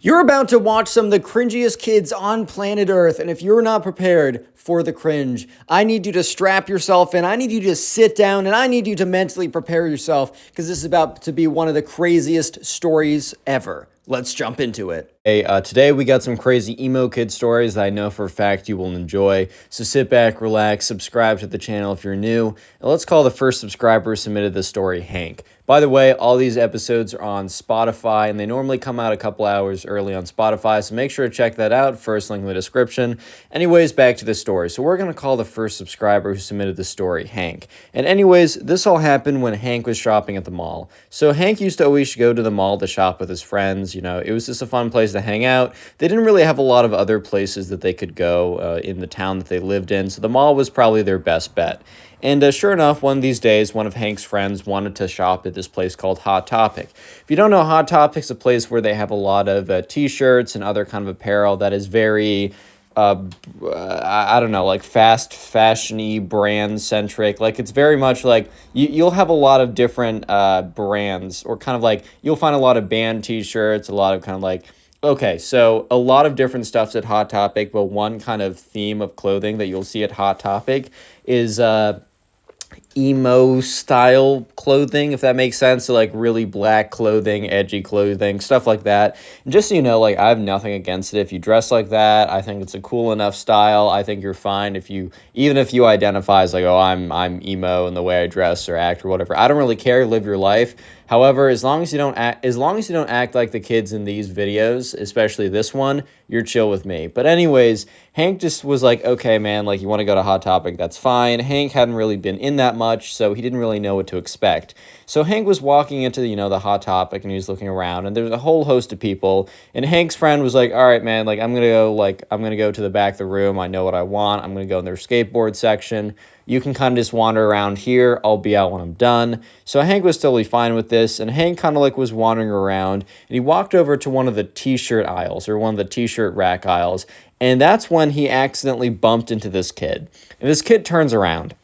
You're about to watch some of the cringiest kids on planet Earth, and if you're not prepared for the cringe, I need you to strap yourself in, I need you to sit down, and I need you to mentally prepare yourself, because this is about to be one of the craziest stories ever. Let's jump into it. Hey, today we got some crazy emo kid stories that I know for a fact you will enjoy. So sit back, relax, subscribe to the channel if you're new, and let's call the first subscriber who submitted this story Hank. By the way, all these episodes are on Spotify, and they normally come out a couple hours early on Spotify, so make sure to check that out. First link in the description. Anyways, back to the story. So we're going to call the first subscriber who submitted the story Hank. And anyways, this all happened when Hank was shopping at the mall. So Hank used to always go to the mall to shop with his friends. You know, it was just a fun place to hang out. They didn't really have a lot of other places that they could go in the town that they lived in, so the mall was probably their best bet. And sure enough, one of these days, one of Hank's friends wanted to shop at this place called Hot Topic. If you don't know, Hot Topic's a place where they have a lot of t-shirts and other kind of apparel that is very, I don't know, like fast fashion-y, brand-centric. Like, it's very much like, you'll have a lot of different brands, or kind of like, you'll find a lot of band t-shirts, a lot of kind of like, okay, so a lot of different stuff's at Hot Topic, but one kind of theme of clothing that you'll see at Hot Topic is emo style clothing, if that makes sense. So like really black clothing, edgy clothing, stuff like that. And just so you know, like, I have nothing against it if you dress like that. I think it's a cool enough style. I think you're fine if you, even if you identify as like, oh, I'm emo in the way I dress or act or whatever. I don't really care. Live your life. However, as long as you don't act like the kids in these videos, especially this one, you're chill with me. But anyways, Hank just was like, okay, man, like, you want to go to Hot Topic, that's fine. Hank hadn't really been in that much, so he didn't really know what to expect. So Hank was walking into, you know, the Hot Topic, and he was looking around, and there's a whole host of people, and Hank's friend was like, all right, man, like, I'm gonna go to the back of the room. I know what I want. I'm gonna go in their skateboard section. You can kind of just wander around here. I'll be out when I'm done. So Hank was totally fine with this, and Hank kind of like was wandering around, and he walked over to one of the t-shirt aisles, or one of the t-shirt rack aisles, and that's when he accidentally bumped into this kid. And this kid turns around.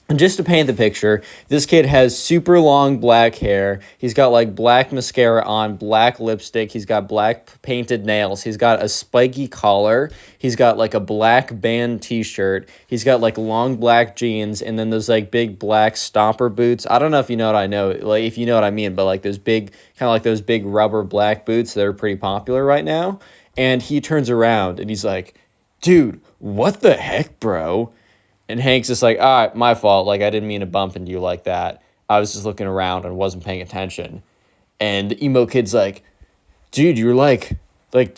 And just to paint the picture, this kid has super long black hair. He's got like black mascara on, black lipstick. He's got black painted nails. He's got a spiky collar. He's got like a black band t-shirt. He's got like long black jeans, and then those like big black stomper boots. I don't know if you know what I know, like if you know what I mean, but like those big, kind of like those big rubber black boots that are pretty popular right now. And he turns around and he's like, dude, what the heck, bro? And Hank's just like, all right, my fault. Like, I didn't mean to bump into you like that. I was just looking around and wasn't paying attention. And the emo kid's like, dude, you're like,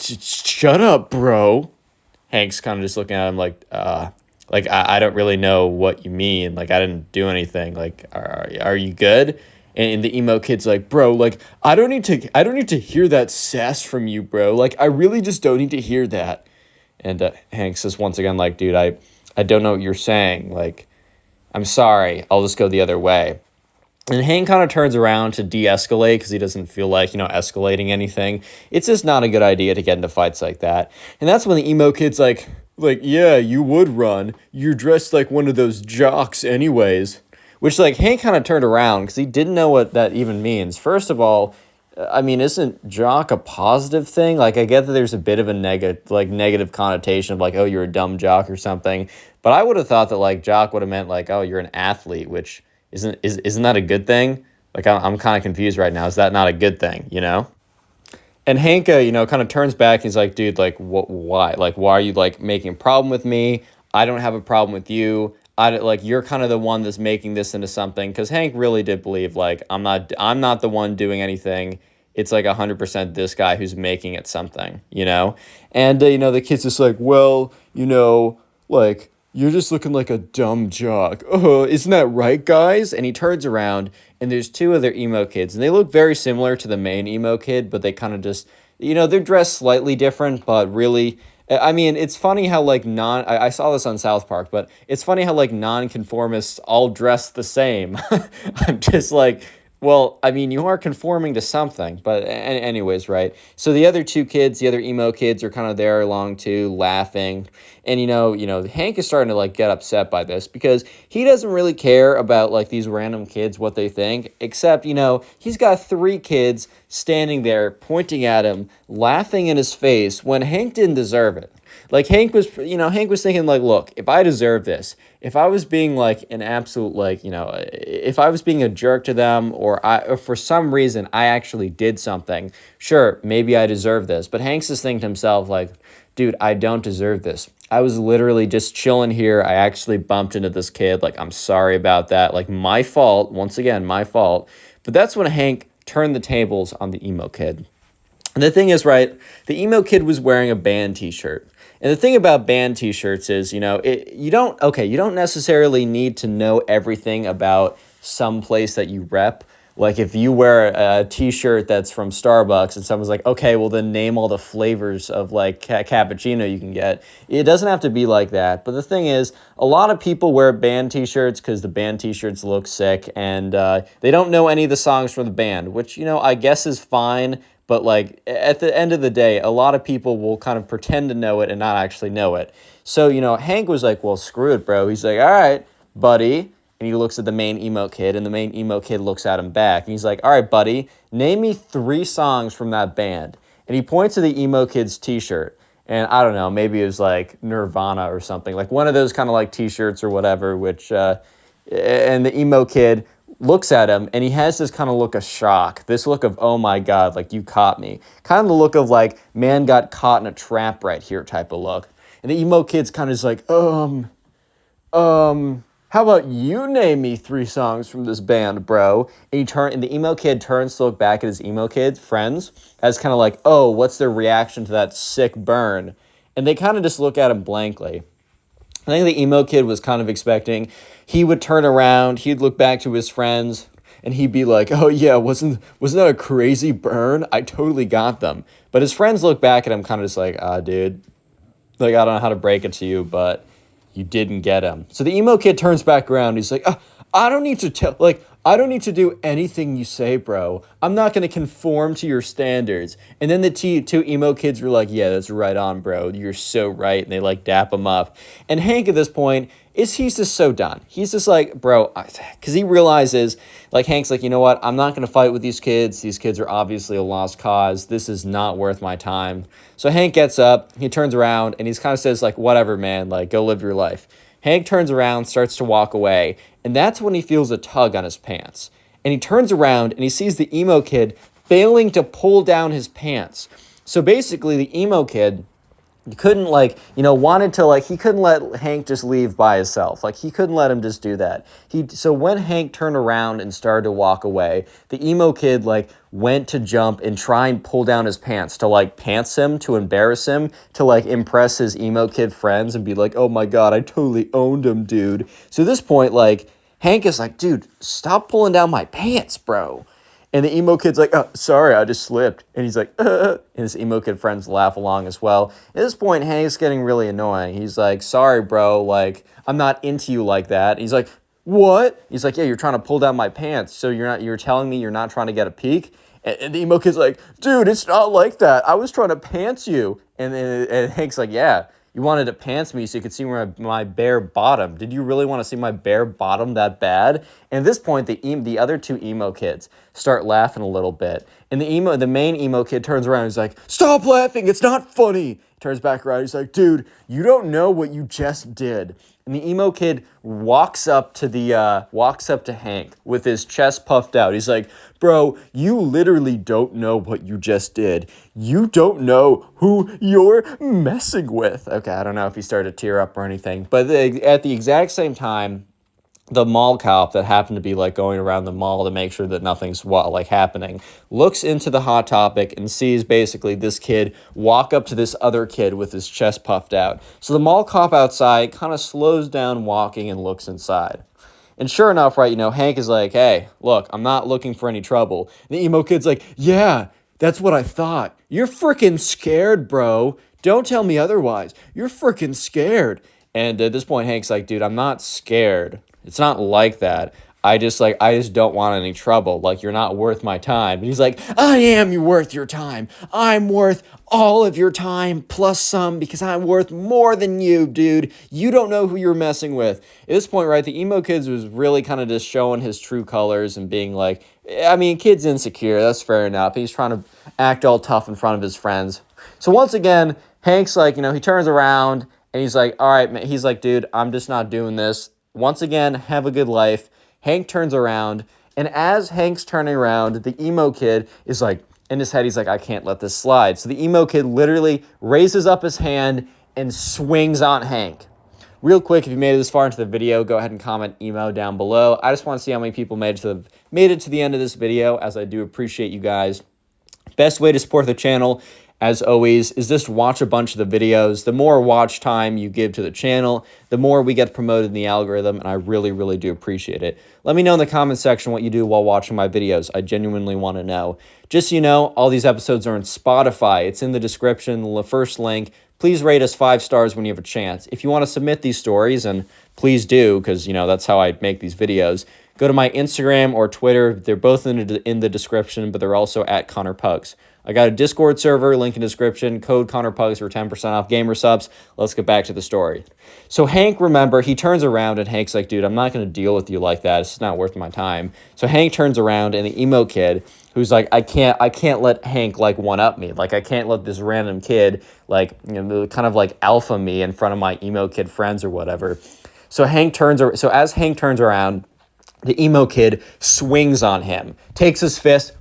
shut up, bro. Hank's kind of just looking at him like, I don't really know what you mean. Like, I didn't do anything. Like, are you good? And the emo kid's like, bro, like, I don't need to hear that sass from you, bro. Like, I really just don't need to hear that. And Hank says once again, like, dude, I don't know what you're saying. Like, I'm sorry. I'll just go the other way. And Hank kind of turns around to de-escalate because he doesn't feel like, you know, escalating anything. It's just not a good idea to get into fights like that. And that's when the emo kid's like, yeah, you would run. You're dressed like one of those jocks anyways. Which, like, Hank kind of turned around because he didn't know what that even means. First of all, I mean, isn't jock a positive thing? Like, I get that there's a bit of a negative connotation of like, oh, you're a dumb jock or something. But I would have thought that like jock would have meant like, oh, you're an athlete, which isn't that a good thing? Like, I'm kind of confused right now. Is that not a good thing, you know? And Hank, you know, kind of turns back. He's like, dude, like, why? Like, why are you like making a problem with me? I don't have a problem with you. You're kind of the one that's making this into something, because Hank really did believe like I'm not the one doing anything. It's like 100% this guy who's making it something, you know? And, you know, the kid's just like, well, you know, like, you're just looking like a dumb jock. Oh, isn't that right, guys? And he turns around, and there's two other emo kids, and they look very similar to the main emo kid, but they kind of just, you know, they're dressed slightly different, but really, I mean, it's funny how, like, I saw this on South Park, but it's funny how, like, non-conformists all dress the same. I'm just like, Well, I mean, you are conforming to something, but anyways, right? So the other two kids, the other emo kids, are kind of there along too, laughing, and Hank is starting to like get upset by this because he doesn't really care about like these random kids what they think, except he's got three kids standing there pointing at him, laughing in his face when Hank didn't deserve it. Like Hank was thinking like, look, if I deserve this, if I was being like an absolute like, if I was being a jerk to them or for some reason I actually did something, sure, maybe I deserve this. But Hank's just thinking to himself like, dude, I don't deserve this. I was literally just chilling here. I actually bumped into this kid. Like, I'm sorry about that. Like, my fault. Once again, my fault. But that's when Hank turned the tables on the emo kid. And the thing is, right, the emo kid was wearing a band t-shirt. And the thing about band t-shirts is, you don't necessarily need to know everything about some place that you rep. Like if you wear a t-shirt that's from Starbucks and someone's like, okay, well then name all the flavors of like cappuccino you can get. It doesn't have to be like that. But the thing is, a lot of people wear band t-shirts because the band t-shirts look sick and they don't know any of the songs from the band, which, I guess is fine. But like at the end of the day, a lot of people will kind of pretend to know it and not actually know it. So, Hank was like, well, screw it, bro. He's like, all right, buddy. And he looks at the main emo kid, and the main emo kid looks at him back. And he's like, all right, buddy, name me 3 songs from that band. And he points to the emo kid's t-shirt. And I don't know, maybe it was like Nirvana or something. Like one of those kind of like t-shirts or whatever, and the emo kid looks at him, and he has this kind of look of shock. This look of, oh my God, like you caught me. Kind of the look of like, man got caught in a trap right here type of look. And the emo kid's kind of just like, how about you name me 3 songs from this band, bro? And the emo kid turns to look back at his emo kid friends as kind of like, oh, what's their reaction to that sick burn? And they kind of just look at him blankly. I think the emo kid was kind of expecting he would turn around, he'd look back to his friends, and he'd be like, oh yeah, wasn't that a crazy burn? I totally got them. But his friends look back at him kind of just like, dude, like I don't know how to break it to you, but you didn't get him. So the emo kid turns back around. He's like, I don't need to do anything you say, bro. I'm not going to conform to your standards. And then the 2 emo kids were like, yeah, that's right on, bro. You're so right. And they like dap him up. And Hank at this point he's just so done. He's just like, bro, because he realizes, like Hank's like, you know what? I'm not going to fight with these kids. These kids are obviously a lost cause. This is not worth my time. So Hank gets up, he turns around, and he's kind of says like, whatever, man, like go live your life. Hank turns around, starts to walk away, and that's when he feels a tug on his pants. And he turns around and he sees the emo kid failing to pull down his pants. So basically the emo kid couldn't he couldn't let Hank just leave by himself. Like he couldn't let him just do that. So when Hank turned around and started to walk away, the emo kid like went to jump and try and pull down his pants to like pants him, to embarrass him, to like impress his emo kid friends and be like, oh my God, I totally owned him, dude. So at this point, like Hank is like, dude, stop pulling down my pants, bro. And the emo kid's like, oh, sorry, I just slipped. And he's like, and his emo kid friends laugh along as well. At this point, Hank's getting really annoying. He's like, sorry, bro, like, I'm not into you like that. And he's like, what? He's like, yeah, you're trying to pull down my pants. So you're telling me you're not trying to get a peek? And the emo kid's like, dude, it's not like that. I was trying to pants you. And Hank's like, yeah. You wanted to pants me so you could see my bare bottom. Did you really want to see my bare bottom that bad? And at this point, the other 2 emo kids start laughing a little bit. And the main emo kid turns around and he's like, stop laughing, it's not funny. He turns back around, he's like, dude, you don't know what you just did. And the emo kid walks up to Hank with his chest puffed out. He's like, bro, you literally don't know what you just did. You don't know who you're messing with. Okay, I don't know if he started to tear up or anything. But at the exact same time, the mall cop that happened to be like going around the mall to make sure that nothing's like happening looks into the Hot Topic and sees basically this kid walk up to this other kid with his chest puffed out. So the mall cop outside kind of slows down walking and looks inside. And sure enough, right, Hank is like, hey, look, I'm not looking for any trouble. And the emo kid's like, yeah, that's what I thought. You're freaking scared, bro. Don't tell me otherwise. You're freaking scared. And at this point, Hank's like, dude, I'm not scared. It's not like that. I just don't want any trouble. Like, you're not worth my time. And he's like, I am worth your time. I'm worth all of your time plus some, because I'm worth more than you, dude. You don't know who you're messing with. At this point, right, the emo kid was really kind of just showing his true colors and being like, I mean, kid's insecure. That's fair enough. He's trying to act all tough in front of his friends. So once again, Hank's like, he turns around and he's like, all right, man. He's like, dude, I'm just not doing this. Once again, have a good life. Hank turns around, and as Hank's turning around, the emo kid is like, in his head, he's like, I can't let this slide. So the emo kid literally raises up his hand and swings on Hank. Real quick, if you made it this far into the video, go ahead and comment emo down below. I just want to see how many people made it to the end of this video, as I do appreciate you guys. Best way to support the channel, as always, is just watch a bunch of the videos. The more watch time you give to the channel, the more we get promoted in the algorithm, and I really, really do appreciate it. Let me know in the comment section what you do while watching my videos. I genuinely want to know. Just so you know, all these episodes are on Spotify. It's in the description, the first link. Please rate us 5 stars when you have a chance. If you want to submit these stories, and please do, because, that's how I make these videos, go to my Instagram or Twitter. They're both in the description, but they're also at Connor Pugs. I got a Discord server, link in description, code ConnorPugs for 10% off gamer subs. Let's get back to the story. So Hank, remember, he turns around and Hank's like, dude, I'm not going to deal with you like that. It's not worth my time. So Hank turns around and the emo kid, who's like, I can't let Hank like one up me. Like, I can't let this random kid like, kind of like alpha me in front of my emo kid friends or whatever. So as Hank turns around, the emo kid swings on him, takes his fist.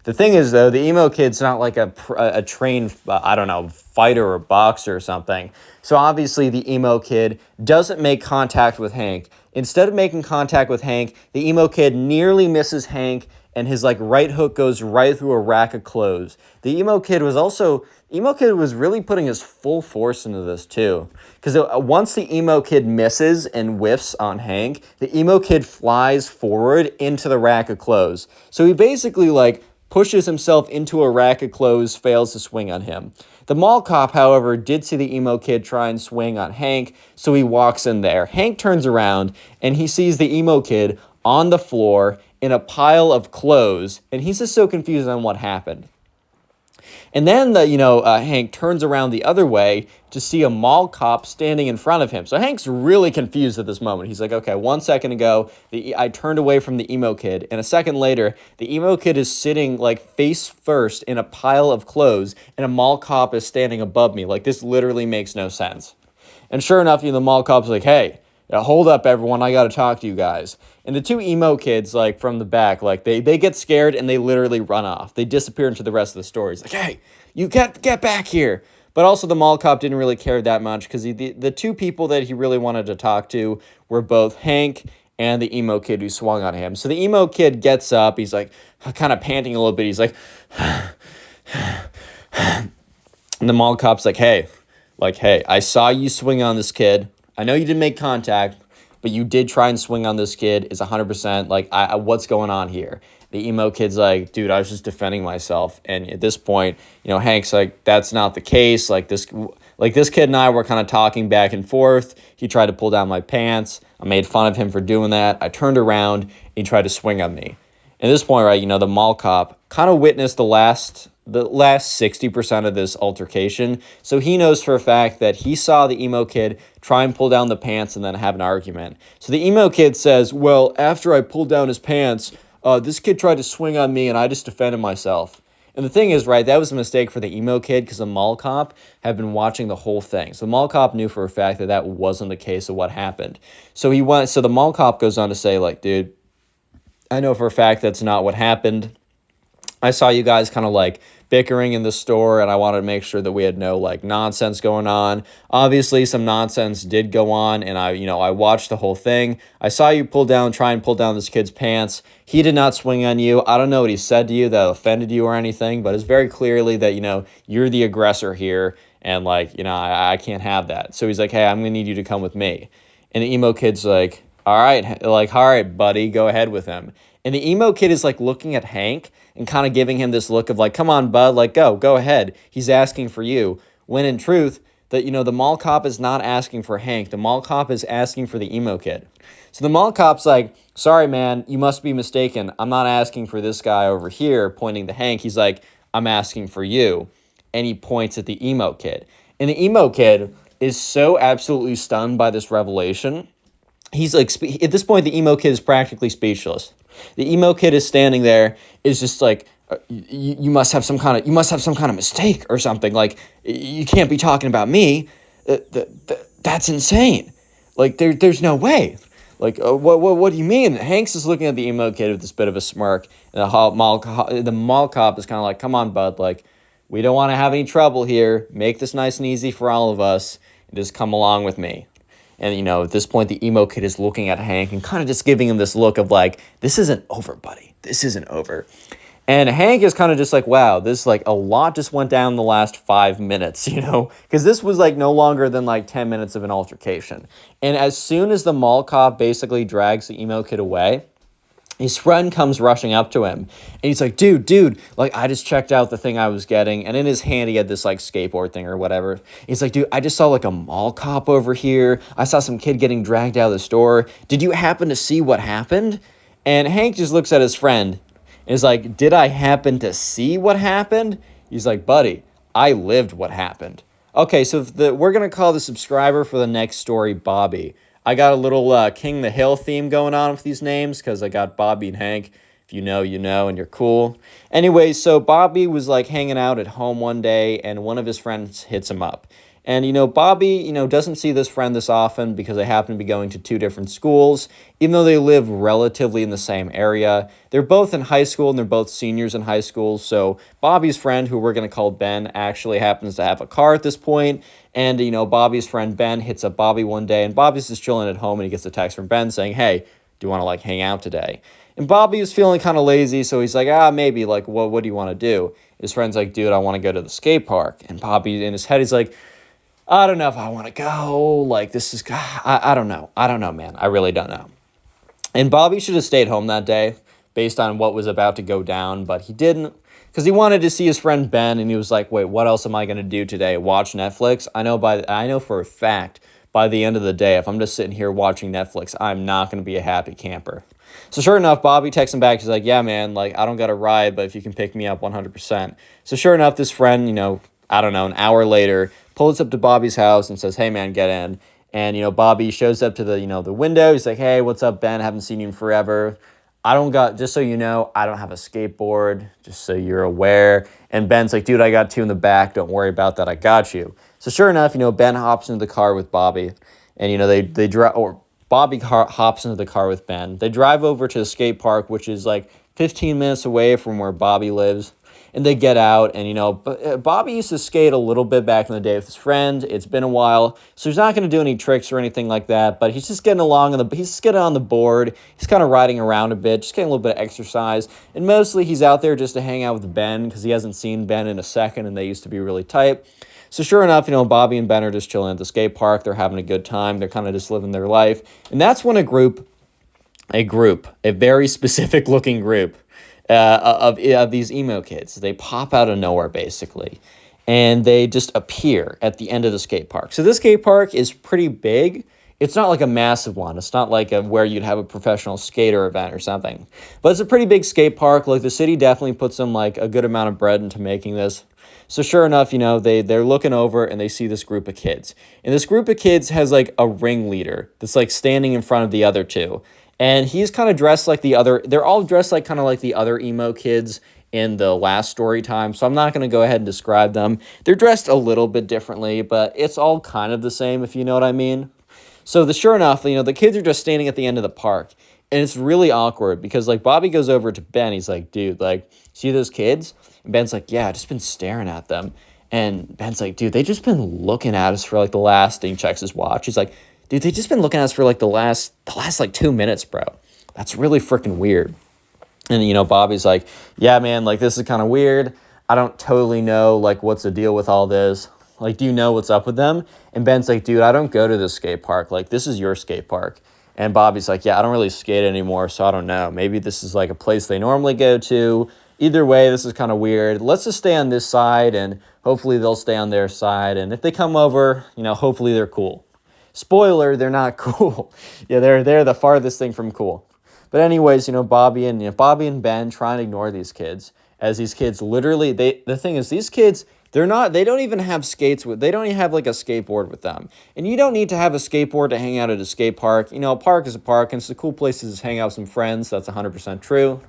The thing is, though, the emo kid's not like a trained, fighter or boxer or something. So obviously the emo kid doesn't make contact with Hank. Instead of making contact with Hank, the emo kid nearly misses Hank, and his right hook goes right through a rack of clothes. The emo kid was really putting his full force into this too. Because once the emo kid misses and whiffs on Hank, the emo kid flies forward into the rack of clothes. So he basically pushes himself into a rack of clothes, fails to swing on him. The mall cop, however, did see the emo kid try and swing on Hank, so he walks in there. Hank turns around, and he sees the emo kid on the floor in a pile of clothes, and he's just so confused on what happened. And then, Hank turns around the other way to see a mall cop standing in front of him. So Hank's really confused at this moment. He's like, okay, 1 second ago, I turned away from the emo kid. And a second later, the emo kid is sitting face first in a pile of clothes, and a mall cop is standing above me. This literally makes no sense. And sure enough, the mall cop's like, hey, hold up, everyone. I got to talk to you guys. And the two emo kids, from the back, they get scared and they literally run off. They disappear into the rest of the story. It's like, hey, you get back here. But also the mall cop didn't really care that much because the two people that he really wanted to talk to were both Hank and the emo kid who swung on him. So the emo kid gets up. He's kind of panting a little bit. He's like, and the mall cop's like, hey, I saw you swing on this kid. I know you didn't make contact, but you did try and swing on this kid. It's 100%. What's going on here? The emo kid's like, dude, I was just defending myself. And at this point, Hank's like, that's not the case. This kid and I were kind of talking back and forth. He tried to pull down my pants. I made fun of him for doing that. I turned around and he tried to swing on me. At this point, right, the mall cop kind of witnessed the last 60% of this altercation. So he knows for a fact that he saw the emo kid try and pull down the pants and then have an argument. So the emo kid says, well, after I pulled down his pants, this kid tried to swing on me and I just defended myself. And the thing is, right, that was a mistake for the emo kid because the mall cop had been watching the whole thing. So the mall cop knew for a fact that that wasn't the case of what happened. So the mall cop goes on to say, dude, I know for a fact that's not what happened. I saw you guys kind of bickering in the store, and I wanted to make sure that we had no nonsense going on. Obviously, some nonsense did go on, and I watched the whole thing. I saw you try and pull down this kid's pants. He did not swing on you. I don't know what he said to you that offended you or anything, but it's very clearly that you're the aggressor here, and I can't have that. So he's like, hey, I'm gonna need you to come with me. And the emo kid's like, all right, buddy, go ahead with him. And the emo kid is looking at Hank and kind of giving him this look of come on, bud, go ahead. He's asking for you. When in truth, that, the mall cop is not asking for Hank. The mall cop is asking for the emo kid. So the mall cop's like, sorry, man, you must be mistaken. I'm not asking for this guy over here, pointing to Hank. He's like, I'm asking for you. And he points at the emo kid. And the emo kid is so absolutely stunned by this revelation. He's like, at this point, the emo kid is practically speechless. The emo kid is standing there, is just like, you must have some kind of mistake or something. Like, you can't be talking about me. That's insane. Like, there's no way. Like, what do you mean? Hanks is looking at the emo kid with this bit of a smirk, and the mall cop is kind of like, come on, bud, like, we don't want to have any trouble here. Make this nice and easy for all of us, and just come along with me. And, at this point, the emo kid is looking at Hank and kind of just giving him this look of like, this isn't over, buddy. This isn't over. And Hank is kind of just like, wow, this, like, a lot just went down the last 5 minutes, because this was, like, no longer than, like, 10 minutes of an altercation. And as soon as the mall cop basically drags the emo kid away, his friend comes rushing up to him, and he's like, dude, like, I just checked out the thing I was getting, and in his hand he had this, like, skateboard thing or whatever. He's like, dude, I just saw, like, a mall cop over here. I saw some kid getting dragged out of the store. Did you happen to see what happened? And Hank just looks at his friend, and is like, did I happen to see what happened? He's like, buddy, I lived what happened. Okay, so we're going to call the subscriber for the next story Bobby. I got a little King the Hill theme going on with these names because I got Bobby and Hank. If you know, and you're cool. Anyway, so Bobby was like hanging out at home one day, and one of his friends hits him up. And, Bobby, doesn't see this friend this often because they happen to be going to 2 different schools, even though they live relatively in the same area. They're both in high school, and they're both seniors in high school. So Bobby's friend, who we're going to call Ben, actually happens to have a car at this point. And, Bobby's friend Ben hits up Bobby one day, and Bobby's just chilling at home, and he gets a text from Ben saying, hey, do you want to, like, hang out today? And Bobby was feeling kind of lazy, so he's like, maybe, like, what do you want to do? His friend's like, dude, I want to go to the skate park. And Bobby, in his head, he's like, I don't know if I want to go. Like, this is, I don't know. I don't know, man. I really don't know. And Bobby should have stayed home that day based on what was about to go down, but he didn't because he wanted to see his friend Ben, and he was like, wait, what else am I going to do today? Watch Netflix? I know for a fact by the end of the day, if I'm just sitting here watching Netflix, I'm not going to be a happy camper. So sure enough, Bobby texts him back. He's like, yeah, man, like, I don't got a ride, but if you can pick me up 100%. So sure enough, this friend, I don't know, an hour later, pulls up to Bobby's house and says, hey, man, get in. And, Bobby shows up to the window. He's like, hey, what's up, Ben? Haven't seen you in forever. Just so you know, I don't have a skateboard, just so you're aware. And Ben's like, dude, I got 2 in the back. Don't worry about that. I got you. So sure enough, Ben hops into the car with Bobby. And, they drive, or Bobby hops into the car with Ben. They drive over to the skate park, which is like 15 minutes away from where Bobby lives. And they get out, and, Bobby used to skate a little bit back in the day with his friend. It's been a while, so he's not going to do any tricks or anything like that, but he's just getting along, he's just getting on the board. He's kind of riding around a bit, just getting a little bit of exercise. And mostly he's out there just to hang out with Ben because he hasn't seen Ben in a second, and they used to be really tight. So sure enough, Bobby and Ben are just chilling at the skate park. They're having a good time. They're kind of just living their life. And that's when a very specific looking group, of these emo kids. They pop out of nowhere, basically, and they just appear at the end of the skate park. So this skate park is pretty big. It's not like a massive one. It's not like where you'd have a professional skater event or something. But it's a pretty big skate park. Like, the city definitely put some, like, a good amount of bread into making this. So sure enough, they're looking over, and they see this group of kids. And this group of kids has, like, a ringleader that's, like, standing in front of the other 2. And he's kind of dressed like they're all dressed like kind of like the other emo kids in the last Storytime. So I'm not going to go ahead and describe them. They're dressed a little bit differently, but it's all kind of the same, if you know what I mean. So sure enough, the kids are just standing at the end of the park. And it's really awkward because, like, Bobby goes over to Ben. He's like, dude, like, see those kids? And Ben's like, yeah, I've just been staring at them. And Ben's like, dude, they've just been looking at us for, like, the last thing. Checks his watch. He's like, dude, they just been looking at us for, like, the last like, 2 minutes, bro. That's really freaking weird. And, Bobby's like, yeah, man, like, this is kind of weird. I don't totally know, like, what's the deal with all this. Like, do you know what's up with them? And Ben's like, dude, I don't go to this skate park. Like, this is your skate park. And Bobby's like, yeah, I don't really skate anymore, so I don't know. Maybe this is, like, a place they normally go to. either way, this is kind of weird. Let's just stay on this side, and hopefully they'll stay on their side. And if they come over, hopefully they're cool. Spoiler, they're not cool. Yeah, they're the farthest thing from cool. But anyways, Bobby and Ben try and ignore these kids, as these kids literally, the thing is, these kids, they don't even have they don't even have like a skateboard with them. And you don't need to have a skateboard to hang out at a skate park. A park is a park, and it's a cool place to just hang out with some friends. That's 100% true.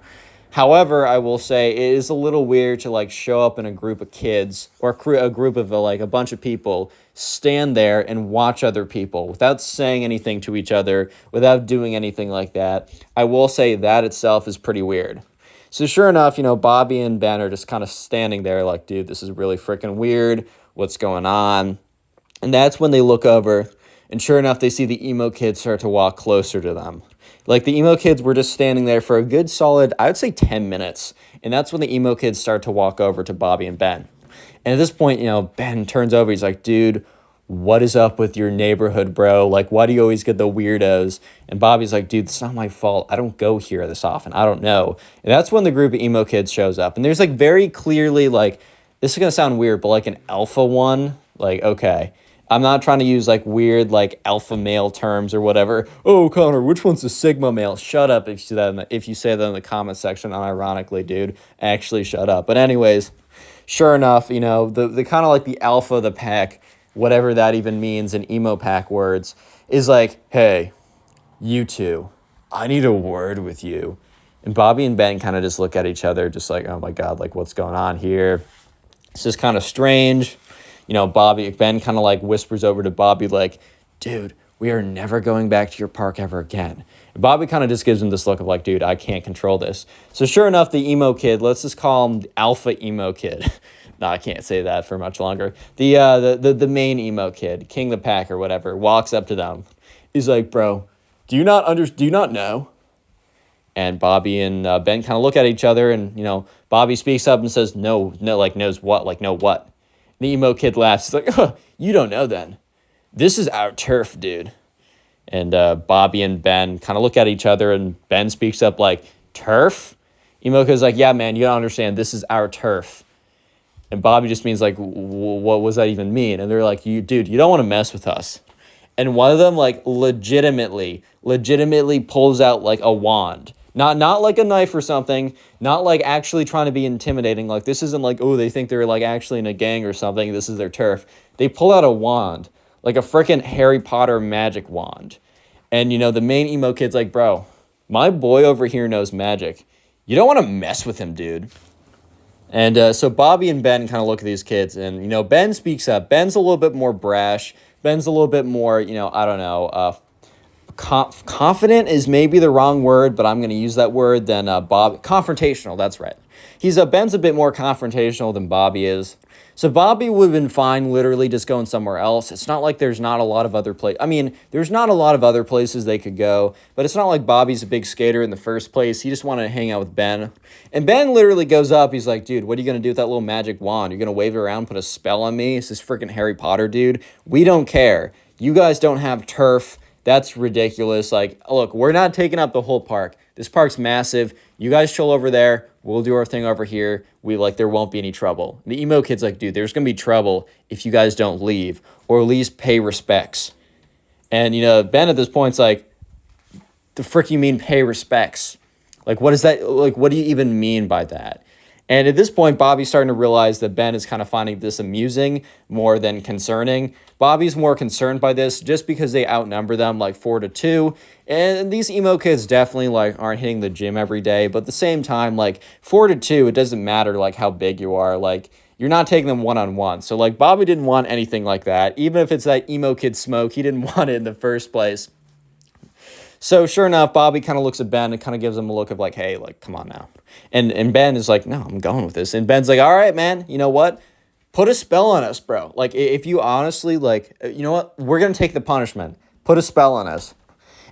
However, I will say it is a little weird to like show up in a group of kids or a group of like a bunch of people, stand there and watch other people without saying anything to each other, without doing anything like that. I will say that itself is pretty weird. So sure enough, Bobby and Ben are just kind of standing there like, dude, this is really freaking weird. What's going on? And that's when they look over, and sure enough, they see the emo kids start to walk closer to them. Like, the emo kids were just standing there for a good solid, I would say 10 minutes. And that's when the emo kids start to walk over to Bobby and Ben. And at this point, Ben turns over. He's like, dude, what is up with your neighborhood, bro? Like, why do you always get the weirdos? And Bobby's like, dude, it's not my fault. I don't go here this often. I don't know. And that's when the group of emo kids shows up. And there's like very clearly like, this is going to sound weird, but like an alpha one. Like, okay. I'm not trying to use like weird like alpha male terms or whatever. Oh, Connor, which one's the sigma male? Shut up if you say that in the comment section unironically, dude. Actually, shut up. But anyways, sure enough, the kind of like the alpha of the pack, whatever that even means in emo pack words, is like, hey, you two, I need a word with you. And Bobby and Ben kind of just look at each other just like, oh my God, like what's going on here? It's just kind of strange. Ben kind of like whispers over to Bobby like, dude, we are never going back to your park ever again. And Bobby kind of just gives him this look of like, dude, I can't control this. So sure enough, the emo kid, let's just call him the alpha emo kid. No, I can't say that for much longer. The main emo kid, King the Pack or whatever, walks up to them. He's like, bro, do you not know? And Bobby and Ben kind of look at each other, and, Bobby speaks up and says, no, like, knows what? Like, no what? The emo kid laughs. He's like, oh, you don't know then. This is our turf, dude. And Bobby and Ben kind of look at each other, and Ben speaks up like, turf? Emo kid's like, yeah, man, you don't understand. This is our turf. And Bobby just means like, what does that even mean? And they're like, you don't want to mess with us. And one of them like legitimately pulls out like a wand. Not like a knife or something, not like actually trying to be intimidating. Like, this isn't like, oh, they think they're like actually in a gang or something. This is their turf. They pull out a wand, like a freaking Harry Potter magic wand. And, the main emo kid's like, bro, my boy over here knows magic. You don't want to mess with him, dude. And so Bobby and Ben kind of look at these kids, and, Ben speaks up. Ben's a little bit more brash. Ben's a little bit more, I don't know, confident is maybe the wrong word, but I'm going to use that word than confrontational. That's right. Ben's a bit more confrontational than Bobby is. So Bobby would have been fine literally just going somewhere else. It's not like there's not a lot of other places. I mean, there's not a lot of other places they could go, but it's not like Bobby's a big skater in the first place. He just wanted to hang out with Ben. And Ben literally goes up. He's like, dude, what are you going to do with that little magic wand? You're going to wave it around, put a spell on me? It's this freaking Harry Potter, dude. We don't care. You guys don't have turf. That's ridiculous. Like, look, we're not taking up the whole park. This park's massive. You guys chill over there. We'll do our thing over here. There won't be any trouble. The emo kid's like, dude, there's going to be trouble if you guys don't leave or at least pay respects. And, Ben at this point's like, the frick you mean pay respects? Like, what is that? Like, what do you even mean by that? And at this point, Bobby's starting to realize that Ben is kind of finding this amusing more than concerning. Bobby's more concerned by this just because they outnumber them like 4-2. And these emo kids definitely like aren't hitting the gym every day. But at the same time, like 4-2, it doesn't matter like how big you are. Like, you're not taking them one-on-one. So like Bobby didn't want anything like that. Even if it's that emo kid smoke, he didn't want it in the first place. So sure enough, Bobby kind of looks at Ben and kind of gives him a look of like, hey, like, come on now. And Ben is like, no, I'm going with this. And Ben's like, all right, man, you know what? Put a spell on us, bro. Like, if you honestly, like, you know what? We're going to take the punishment. Put a spell on us.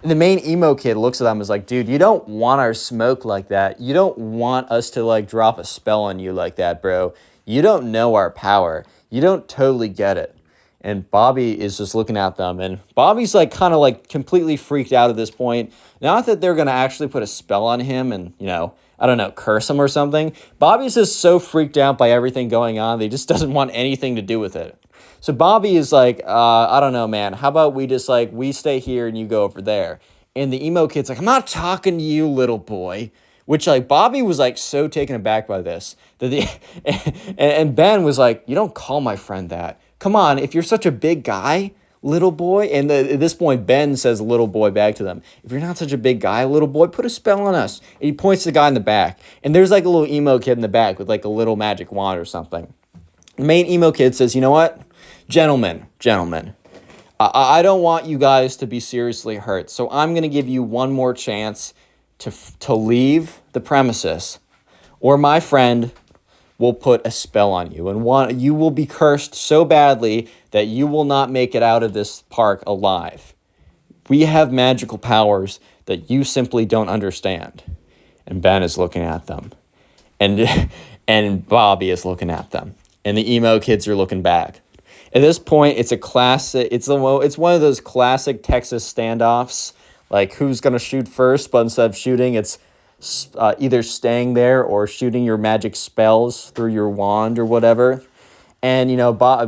And the main emo kid looks at them and is like, dude, you don't want our smoke like that. You don't want us to, like, drop a spell on you like that, bro. You don't know our power. You don't totally get it. And Bobby is just looking at them. And Bobby's, like, kind of, like, completely freaked out at this point. Not that they're going to actually put a spell on him and, I don't know, curse him or something. Bobby's just so freaked out by everything going on that he just doesn't want anything to do with it. So Bobby is like, I don't know, man. How about we just like, we stay here and you go over there? And the emo kid's like, I'm not talking to you, little boy. Which like Bobby was like so taken aback by this that and Ben was like, you don't call my friend that. Come on, if you're such a big guy, little boy. And at this point, Ben says little boy back to them. If you're not such a big guy, little boy, put a spell on us. And he points to the guy in the back. And there's like a little emo kid in the back with like a little magic wand or something. The main emo kid says, you know what? Gentlemen, I don't want you guys to be seriously hurt. So I'm going to give you one more chance to leave the premises, or my friend will put a spell on you, and you will be cursed so badly that you will not make it out of this park alive. We have magical powers that you simply don't understand. And Ben is looking at them, and Bobby is looking at them, and the emo kids are looking back. At this point, it's one of those classic Texas standoffs. Like, who's going to shoot first? But instead of shooting, it's either staying there or shooting your magic spells through your wand or whatever. And,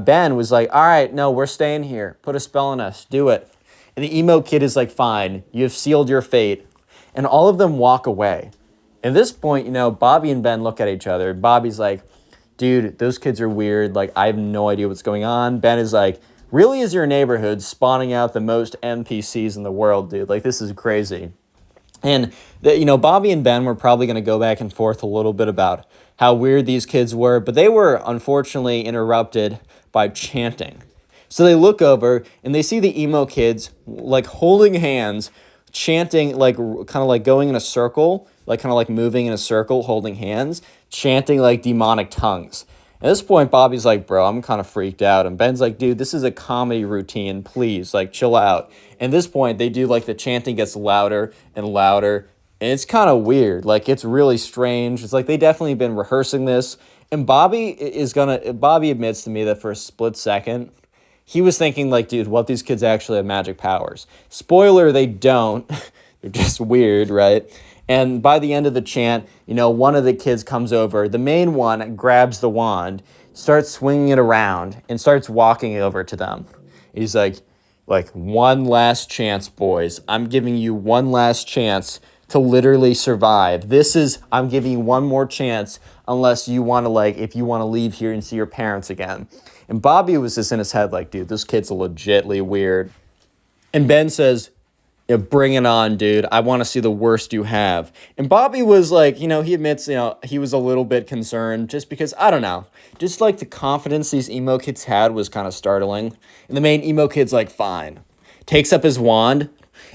Ben was like, all right, no, we're staying here. Put a spell on us. Do it. And the emo kid is like, fine, you have sealed your fate. And all of them walk away. At this point, Bobby and Ben look at each other. Bobby's like, dude, those kids are weird. Like, I have no idea what's going on. Ben is like, really is your neighborhood spawning out the most NPCs in the world, dude? Like, this is crazy. And, Bobby and Ben were probably going to go back and forth a little bit about how weird these kids were, but they were unfortunately interrupted by chanting. So they look over and they see the emo kids, like, holding hands, chanting, like, kind of like going in a circle, like kind of like moving in a circle, holding hands, chanting like demonic tongues. At this point, Bobby's like, bro, I'm kind of freaked out. And Ben's like, dude, this is a comedy routine. Please, like, chill out. And at this point, they do, like, the chanting gets louder and louder. And it's kind of weird. Like, it's really strange. It's like they definitely been rehearsing this. And Bobby admits to me that for a split second, he was thinking, like, dude, what if these kids actually have magic powers? Spoiler, they don't. They're just weird, right? And by the end of the chant, one of the kids comes over. The main one grabs the wand, starts swinging it around, and starts walking over to them. He's like, one last chance, boys. I'm giving you one last chance to literally survive. I'm giving you one more chance unless you want to, if you want to leave here and see your parents again. And Bobby was just in his head like, dude, this kid's legitly weird. And Ben says, bring it on, dude. I want to see the worst you have. And Bobby was like, he admits, he was a little bit concerned just because, I don't know, just like the confidence these emo kids had was kind of startling. And the main emo kid's like, fine. Takes up his wand.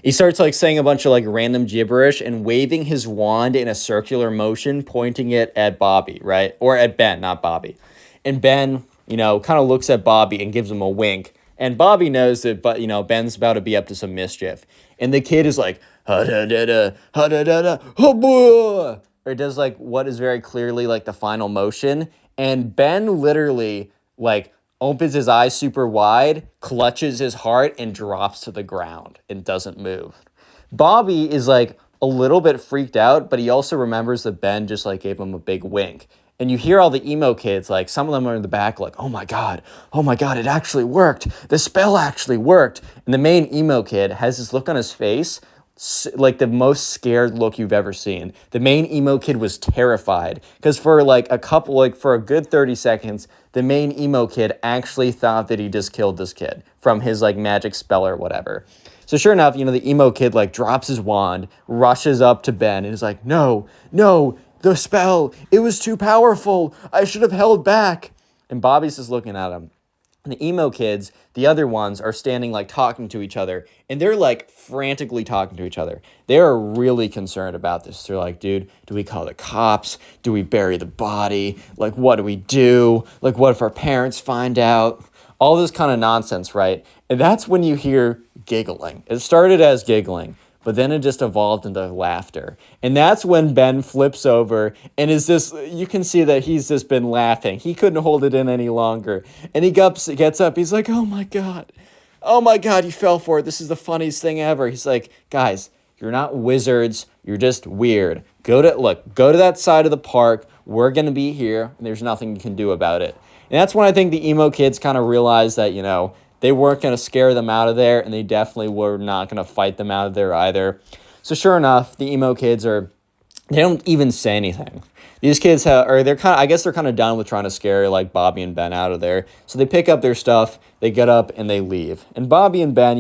He starts like saying a bunch of like random gibberish and waving his wand in a circular motion, pointing it at Bobby, right? Or at Ben, not Bobby. And Ben, kind of looks at Bobby and gives him a wink. And Bobby knows that, Ben's about to be up to some mischief. And the kid is like, ha-da-da-da, ha-da-da-da, ha-boah, or does like what is very clearly like the final motion. And Ben literally like opens his eyes super wide, clutches his heart, and drops to the ground and doesn't move. Bobby is like a little bit freaked out, but he also remembers that Ben just like gave him a big wink. And you hear all the emo kids, like some of them are in the back like, oh my God, it actually worked. The spell actually worked. And the main emo kid has this look on his face, like the most scared look you've ever seen. The main emo kid was terrified because for for a good 30 seconds, the main emo kid actually thought that he just killed this kid from his like magic spell or whatever. So sure enough, the emo kid like drops his wand, rushes up to Ben and is like, no, the spell, it was too powerful. I should have held back. And Bobby's just looking at him. And the emo kids, the other ones, are standing like talking to each other. And they're like frantically talking to each other. They're really concerned about this. They're like, dude, do we call the cops? Do we bury the body? Like, what do we do? Like, what if our parents find out? All this kind of nonsense, right? And that's when you hear giggling. It started as giggling, but then it just evolved into laughter. And that's when Ben flips over and you can see that he's just been laughing. He couldn't hold it in any longer. And he gets up. He's like, oh my God, you fell for it. This is the funniest thing ever. He's like, guys, you're not wizards. You're just weird. go to that side of the park. We're going to be here, and there's nothing you can do about it. And that's when I think the emo kids kind of realized that, they weren't going to scare them out of there, and they definitely were not going to fight them out of there either. So sure enough, the emo kids they don't even say anything. These kids I guess they're kind of done with trying to scare like Bobby and Ben out of there. So they pick up their stuff, they get up, and they leave. And Bobby and Ben,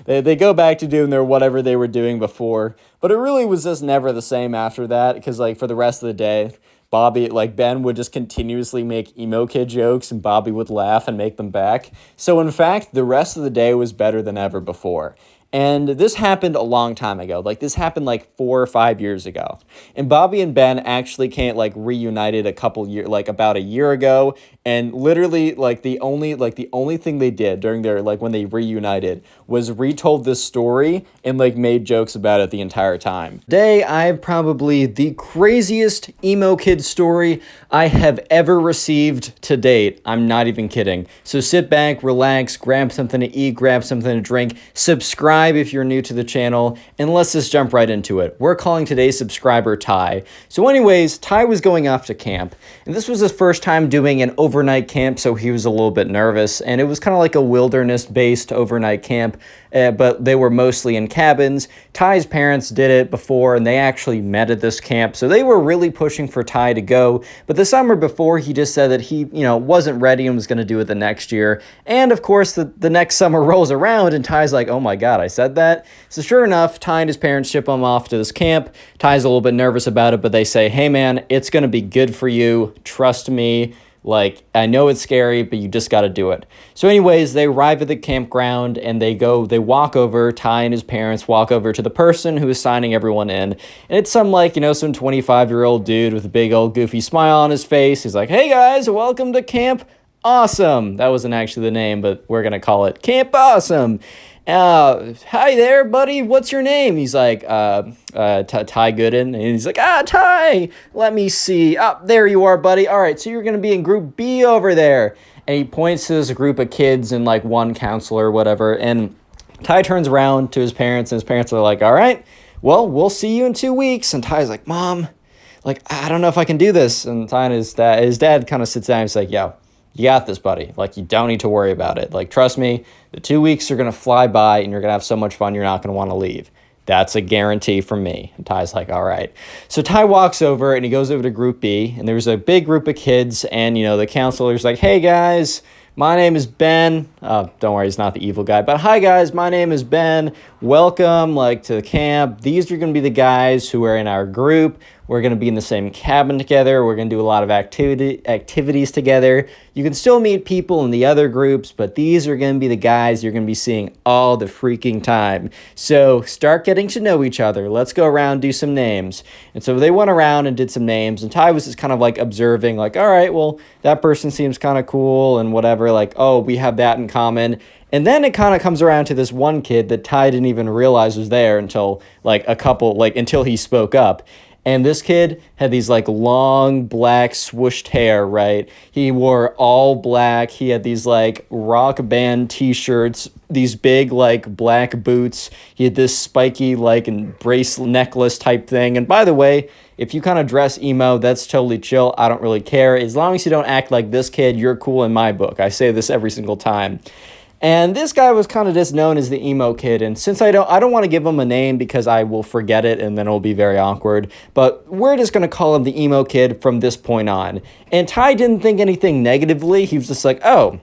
they go back to doing their whatever they were doing before. But it really was just never the same after that, because like for the rest of the day, Ben would just continuously make emo kid jokes, and Bobby would laugh and make them back. So in fact, the rest of the day was better than ever before. And this happened a long time ago. Like, this happened like 4 or 5 years ago. And Bobby and Ben actually reunited about a year ago. And literally, the only thing they did during their, when they reunited was retold this story and, made jokes about it the entire time. Today, I have probably the craziest emo kid story I have ever received to date. I'm not even kidding. So sit back, relax, grab something to eat, grab something to drink, subscribe if you're new to the channel, and let's just jump right into it. We're calling today's subscriber Ty. So anyways, Ty was going off to camp, and this was his first time doing an overnight camp, so he was a little bit nervous, and it was kind of like a wilderness-based overnight camp, but they were mostly in cabins. Ty's parents did it before, and they actually met at this camp, so they were really pushing for Ty to go, but the summer before, he just said that he, wasn't ready and was going to do it the next year, and of course, the next summer rolls around, and Ty's like, oh my god, I said that? So sure enough, Ty and his parents ship him off to this camp. Ty's a little bit nervous about it, but they say, hey man, it's going to be good for you, trust me. I know it's scary, but you just got to do it. So anyways, they arrive at the campground and they walk over, Ty and his parents walk over to the person who is signing everyone in. And it's some 25-year-old dude with a big old goofy smile on his face. He's like, hey guys, welcome to Camp Awesome. That wasn't actually the name, but we're going to call it Camp Awesome. Hi there, buddy. What's your name? He's like, Ty Gooden. And he's like, Ty, let me see. There you are, buddy. All right, so you're going to be in group B over there. And he points to this group of kids and one counselor or whatever. And Ty turns around to his parents, and his parents are like, all right, well, we'll see you in 2 weeks. And Ty's like, Mom, I don't know if I can do this. And Ty and his dad kind of sits down and he's like, yo, you got this, buddy. You don't need to worry about it. Trust me, the 2 weeks are going to fly by and you're going to have so much fun, you're not going to want to leave. That's a guarantee from me. And Ty's like, all right. So Ty walks over and he goes over to group B, and there's a big group of kids, and, the counselor's like, hey guys, my name is Ben. Don't worry, he's not the evil guy. But hi guys, my name is Ben. Welcome to the camp. These are going to be the guys who are in our group. We're going to be in the same cabin together. We're going to do a lot of activities together. You can still meet people in the other groups, but these are going to be the guys you're going to be seeing all the freaking time. So start getting to know each other. Let's go around, do some names. And so they went around and did some names, and Ty was just kind of observing, all right, well, that person seems kind of cool and whatever, oh, we have that in common. And then it kind of comes around to this one kid that Ty didn't even realize was there until until he spoke up. And this kid had these long black swooshed hair, right? He wore all black. He had these rock band t-shirts, these big black boots. He had this spiky bracelet necklace type thing. And by the way, if you kind of dress emo, that's totally chill. I don't really care. As long as you don't act like this kid, you're cool in my book. I say this every single time. And this guy was kind of just known as the emo kid, and since I don't want to give him a name because I will forget it and then it'll be very awkward, but we're just going to call him the emo kid from this point on. And Ty didn't think anything negatively. He was just like, oh,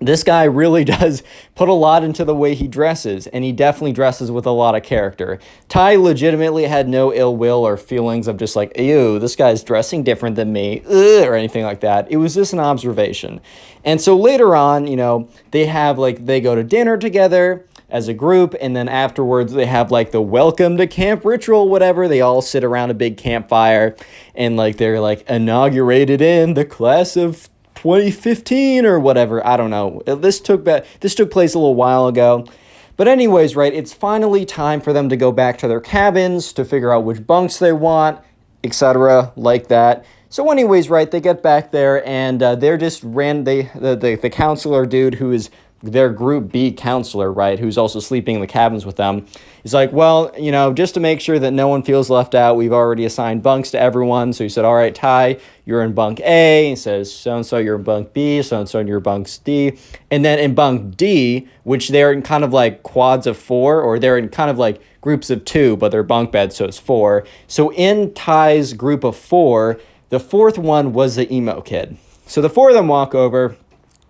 this guy really does put a lot into the way he dresses, and he definitely dresses with a lot of character. Ty legitimately had no ill will or feelings of just ew, this guy's dressing different than me, or anything like that. It was just an observation. And so later on, they go to dinner together as a group, and then afterwards they have the welcome to camp ritual, whatever. They all sit around a big campfire, and they're inaugurated in the class of 2015 or whatever. I don't know. This took place a little while ago. But anyways, right, it's finally time for them to go back to their cabins to figure out which bunks they want, etc. like that. So anyways, right, they get back there, and they're just the counselor dude, who is their group B counselor, right, who's also sleeping in the cabins with them, he's like, well, just to make sure that no one feels left out, we've already assigned bunks to everyone. So he said, all right, Ty, you're in bunk A. He says, so-and-so, you're in bunk B. So-and-so, you're in bunk D. And then in bunk D, which they're in kind of like quads of 4, or they're in kind of like groups of 2, but they're bunk beds, so it's 4. So in Ty's group of 4, the 4th one was the emo kid. So the 4 of them walk over.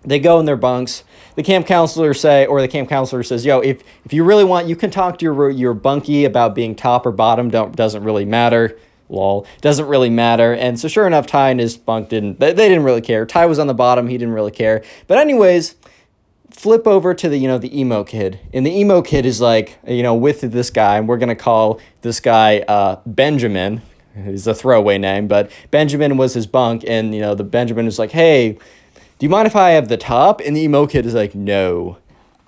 They go in their bunks. The camp counselor says, yo, if you really want, you can talk to your bunkie about being top or bottom. Doesn't really matter. Lol. Doesn't really matter. And so sure enough, Ty and his bunk they didn't really care. Ty was on the bottom. He didn't really care. But anyways, flip over to the emo kid. And the emo kid is like, with this guy, and we're going to call this guy Benjamin. It's a throwaway name, but Benjamin was his bunk. And, the Benjamin is like, hey, do you mind if I have the top? And the emo kid is like, no,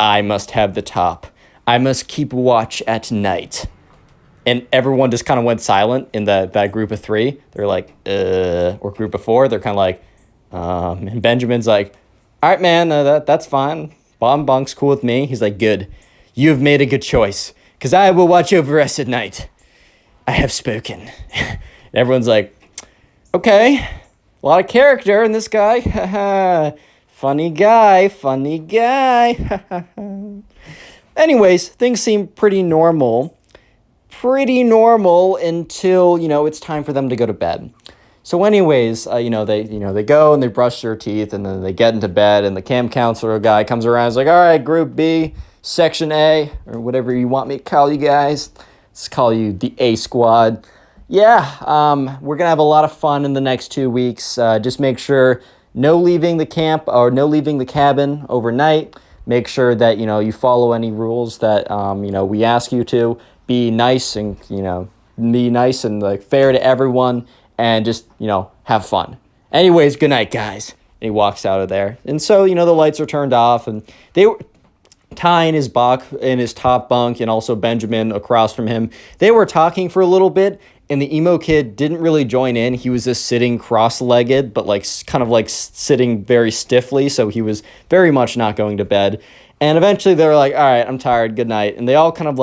I must have the top. I must keep watch at night. And everyone just kind of went silent in that group of 3. They're like, or group of 4. They're kind of like, and Benjamin's like, all right, man, that's fine. Bottom bunk's cool with me. He's like, good. You have made a good choice, because I will watch over us at night. I have spoken. And everyone's like, okay. A lot of character in this guy. Funny guy. Anyways, things seem pretty normal until, it's time for them to go to bed. So anyways, they go and they brush their teeth, and then they get into bed, and the camp counselor guy comes around and is like, all right, group B, section A, or whatever you want me to call you guys. Let's call you the A squad. Yeah, we're going to have a lot of fun in the next 2 weeks. Just make sure no leaving the camp or no leaving the cabin overnight. Make sure that, you follow any rules that, we ask you to. Be nice and, like fair to everyone, and just, have fun. Anyways, good night, guys. And he walks out of there. And so, the lights are turned off, and Ty in his top bunk, and also Benjamin across from him, they were talking for a little bit. And the emo kid didn't really join in. He was just sitting cross-legged, but kind of sitting very stiffly. So he was very much not going to bed. And eventually they were like, all right, I'm tired. Good night. And they all kind of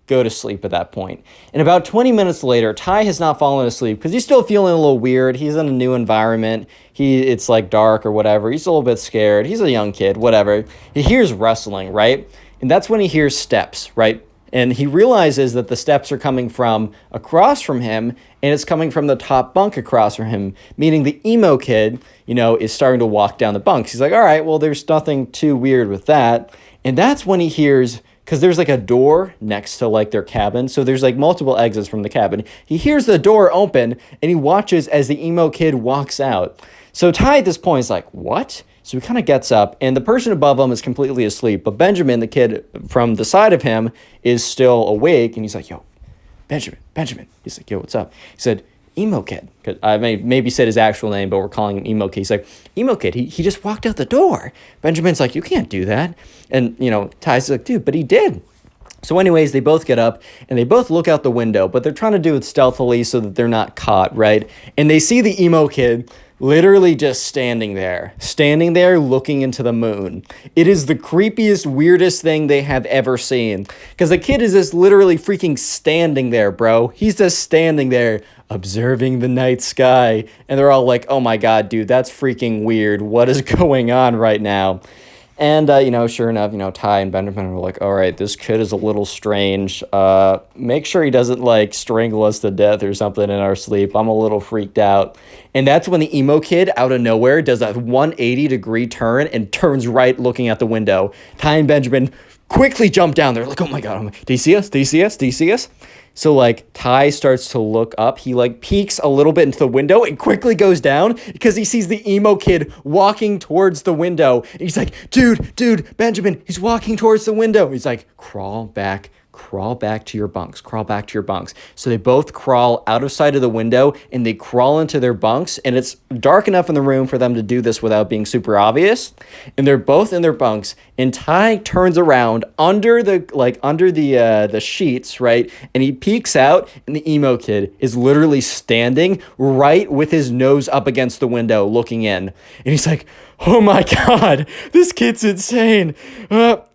go to sleep at that point. And about 20 minutes later, Ty has not fallen asleep because he's still feeling a little weird. He's in a new environment. It's dark or whatever. He's a little bit scared. He's a young kid, whatever. He hears rustling, right? And that's when he hears steps, right? And he realizes that the steps are coming from across from him, and it's coming from the top bunk across from him, meaning the emo kid, is starting to walk down the bunks. He's like, all right, well, there's nothing too weird with that. And that's when he hears, because there's a door next to their cabin, so there's multiple exits from the cabin. He hears the door open, and he watches as the emo kid walks out. So Ty at this point is like, what? So he kind of gets up, and the person above him is completely asleep. But Benjamin, the kid from the side of him, is still awake, and he's like, yo, Benjamin. He's like, yo, what's up? He said, emo kid. I maybe said his actual name, but we're calling him emo kid. He's like, emo kid, he just walked out the door. Benjamin's like, you can't do that. And, Ty's like, dude, but he did. So anyways, they both get up, and they both look out the window, but they're trying to do it stealthily so that they're not caught, right? And they see the emo kid literally just standing there looking into the moon. It is the creepiest, weirdest thing they have ever seen. Because the kid is just literally freaking standing there, bro. He's just standing there observing the night sky. And they're all like, oh my God, dude, that's freaking weird. What is going on right now? And, sure enough, Ty and Benjamin were like, all right, this kid is a little strange. Make sure he doesn't, strangle us to death or something in our sleep. I'm a little freaked out. And that's when the emo kid, out of nowhere, does a 180-degree turn and turns right looking out the window. Ty and Benjamin quickly jump down there, like, oh my God, do you see us? Do you see us? Do you see us? So, Ty starts to look up. He, peeks a little bit into the window and quickly goes down because he sees the emo kid walking towards the window. And he's like, dude, Benjamin, he's walking towards the window. He's like, crawl back crawl back to your bunks, crawl back to your bunks. So they both crawl out of sight of the window and they crawl into their bunks, and it's dark enough in the room for them to do this without being super obvious. And they're both in their bunks, and Ty turns around under the sheets, right? And he peeks out, and the emo kid is literally standing right with his nose up against the window looking in. And he's like, oh my God, this kid's insane.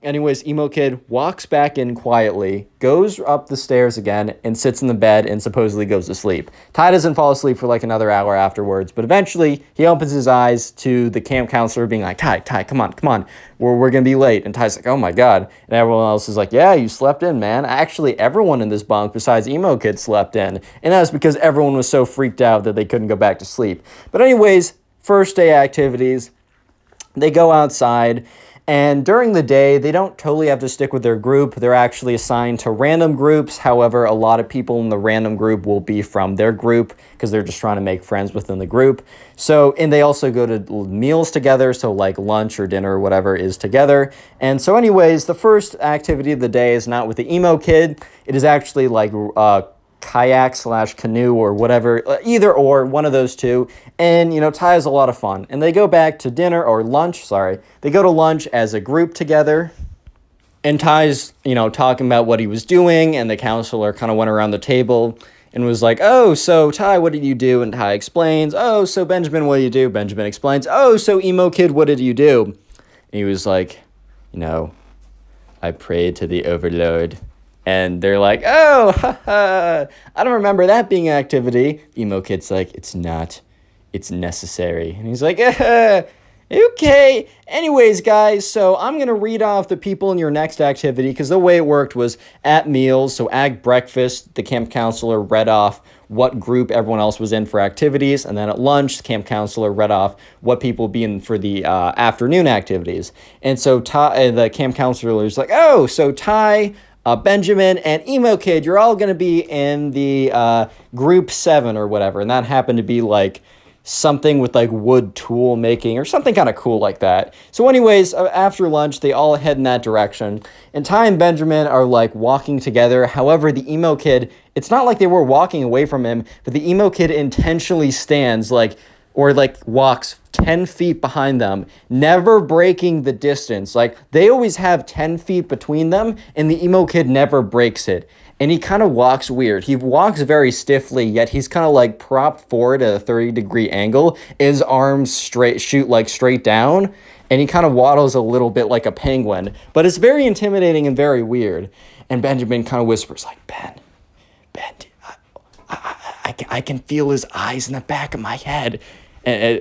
Anyways, emo kid walks back in quietly, goes up the stairs again, and sits in the bed and supposedly goes to sleep. Ty doesn't fall asleep for like another hour afterwards, but eventually he opens his eyes to the camp counselor being like, Ty, come on. We're going to be late. And Ty's like, oh my God. And everyone else is like, yeah, you slept in, man. Actually, everyone in this bunk besides emo kid slept in. And that was because everyone was so freaked out that they couldn't go back to sleep. But anyways, first day activities. They go outside, and during the day, they don't totally have to stick with their group. They're actually assigned to random groups. However, a lot of people in the random group will be from their group because they're just trying to make friends within the group. So, and they also go to meals together, so like lunch or dinner or whatever is together. And so anyways, the first activity of the day is not with the emo kid. It is actually like kayak/canoe or whatever, either or, one of those two. And, Ty has a lot of fun. And they go back to dinner or lunch, sorry. They go to lunch as a group together. And Ty's, talking about what he was doing. And the counselor kind of went around the table and was like, oh, so Ty, what did you do? And Ty explains, oh, so Benjamin, what did you do? Benjamin explains, oh, so emo kid, what did you do? And he was like, I prayed to the overlord. And they're like, oh, I don't remember that being an activity. Emo kid's like, it's not. It's necessary. And he's like, okay. Anyways, guys, so I'm going to read off the people in your next activity because the way it worked was at meals. So at breakfast, the camp counselor read off what group everyone else was in for activities. And then at lunch, the camp counselor read off what people would be in for the afternoon activities. And so the camp counselor was like, oh, so Ty, Benjamin, and emo kid, you're all going to be in the group 7 or whatever. And that happened to be like something with like wood tool making or something kind of cool like that. So anyways, after lunch, they all head in that direction. And Ty and Benjamin are like walking together. However, the emo kid, it's not like they were walking away from him, but the emo kid intentionally stands walks 10 feet behind them, never breaking the distance. Like, they always have 10 feet between them, and the emo kid never breaks it. And he kind of walks weird. He walks very stiffly, yet he's kind of like propped forward at a 30-degree angle. His arms shoot straight down, and he kind of waddles a little bit like a penguin. But it's very intimidating and very weird. And Benjamin kind of whispers like, Ben, I can feel his eyes in the back of my head.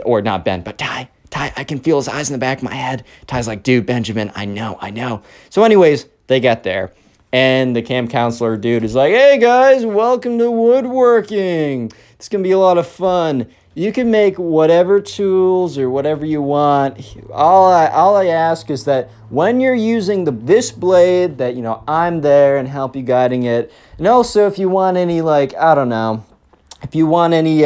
Or not Ben, but Ty, I can feel his eyes in the back of my head. Ty's like, dude, Benjamin, I know. So anyways, they get there. And the camp counselor dude is like, hey guys, welcome to woodworking. It's going to be a lot of fun. You can make whatever tools or whatever you want. All I ask is that when you're using this blade, that, I'm there and help you guiding it. And also if you want any, if you want any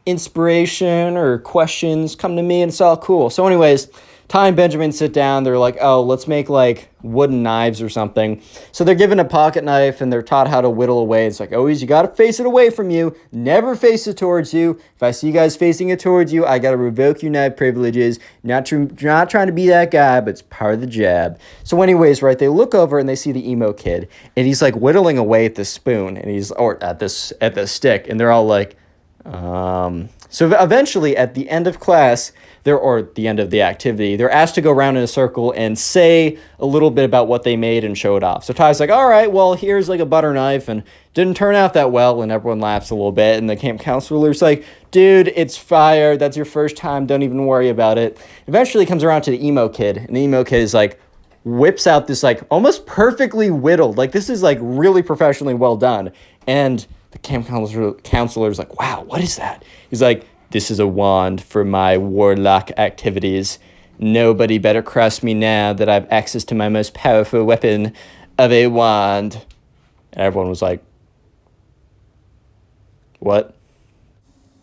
inspiration or questions, come to me and it's all cool. So anyways, Ty and Benjamin sit down. They're like, oh, let's make wooden knives or something. So they're given a pocket knife and they're taught how to whittle away. It's like, always, you got to face it away from you. Never face it towards you. If I see you guys facing it towards you, I got to revoke your knife privileges. Not trying to be that guy, but it's part of the job. So anyways, right, they look over and they see the emo kid and he's like whittling away at the spoon and at the stick. And they're all like, So eventually at the end of class, the end of the activity, they're asked to go around in a circle and say a little bit about what they made and show it off. So Ty's like, all right, well, here's like a butter knife and didn't turn out that well. And everyone laughs a little bit. And the camp counselor's like, dude, it's fire. That's your first time. Don't even worry about it. Eventually it comes around to the emo kid. And the emo kid is like, whips out this like almost perfectly whittled. Like this is like really professionally well done. And the camp counselor's like, wow, what is that? He's like, this is a wand for my warlock activities. Nobody better cross me now that I have access to my most powerful weapon of a wand. And everyone was like, what?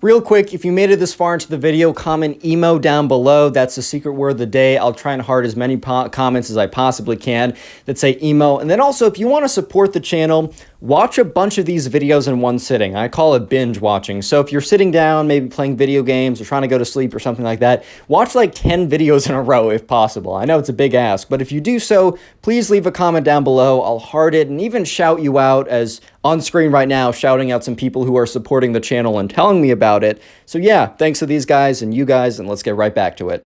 Real quick, if you made it this far into the video, comment emo down below. That's the secret word of the day. I'll try and heart as many comments as I possibly can that say emo. And then also, if you want to support the channel, watch a bunch of these videos in one sitting. I call it binge watching. So if you're sitting down, maybe playing video games or trying to go to sleep or something like that, watch like 10 videos in a row if possible. I know it's a big ask, but if you do so, please leave a comment down below. I'll heart it and even shout you out, as on screen right now, shouting out some people who are supporting the channel and telling me about it. So yeah, thanks to these guys and you guys, and let's get right back to it.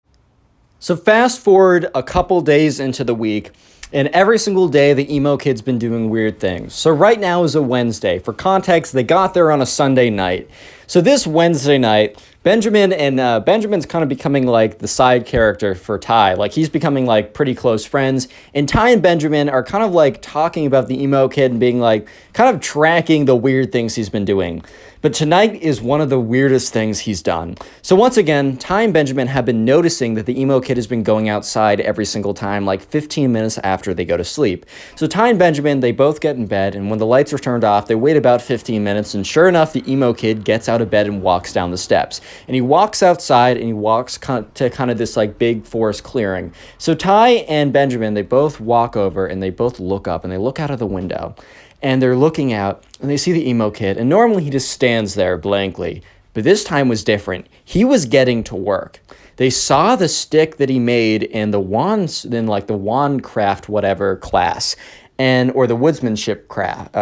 So fast forward a couple days into the week, and every single day, the emo kid's been doing weird things. So right now is a Wednesday. For context, they got there on a Sunday night. So this Wednesday night, Benjamin's kind of becoming like the side character for Ty. Like he's becoming like pretty close friends. And Ty and Benjamin are kind of like talking about the emo kid and being like kind of tracking the weird things he's been doing. But tonight is one of the weirdest things he's done. So once again, Ty and Benjamin have been noticing that the emo kid has been going outside every single time, like 15 minutes after they go to sleep. So Ty and Benjamin, they both get in bed, and when the lights are turned off, they wait about 15 minutes, and sure enough, the emo kid gets out of bed and walks down the steps. And he walks outside, and he walks to kind of this like big forest clearing. So Ty and Benjamin, they both walk over, and they both look up, and they look out of the window. And they're looking out, and they see the emo kid, and normally he just stands there blankly, but this time was different. He was getting to work. They saw the stick that he made in the wands, in like the wand craft whatever class, or the woodsmanship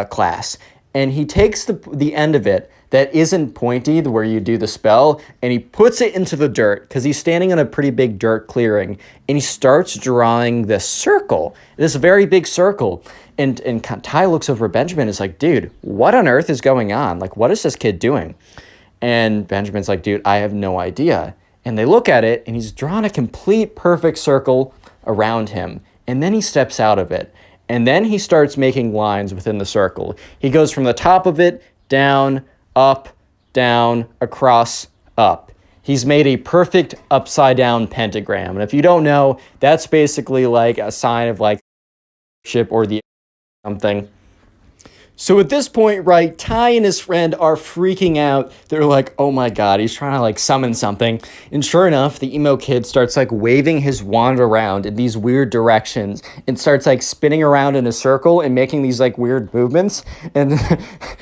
class, and he takes the end of it that isn't pointy, where you do the spell, and he puts it into the dirt, because he's standing in a pretty big dirt clearing, and he starts drawing this circle, this very big circle. And Ty looks over at Benjamin and is like, dude, what on earth is going on? Like, what is this kid doing? And Benjamin's like, dude, I have no idea. And they look at it, and he's drawn a complete perfect circle around him. And then he steps out of it. And then he starts making lines within the circle. He goes from the top of it, down, up, down, across, up. He's made a perfect upside-down pentagram. And if you don't know, that's basically like a sign of like ship or the something. So at this point, right, Ty and his friend are freaking out. They're like, oh my god, he's trying to like summon something. And sure enough, the emo kid starts like waving his wand around in these weird directions and starts like spinning around in a circle and making these like weird movements. And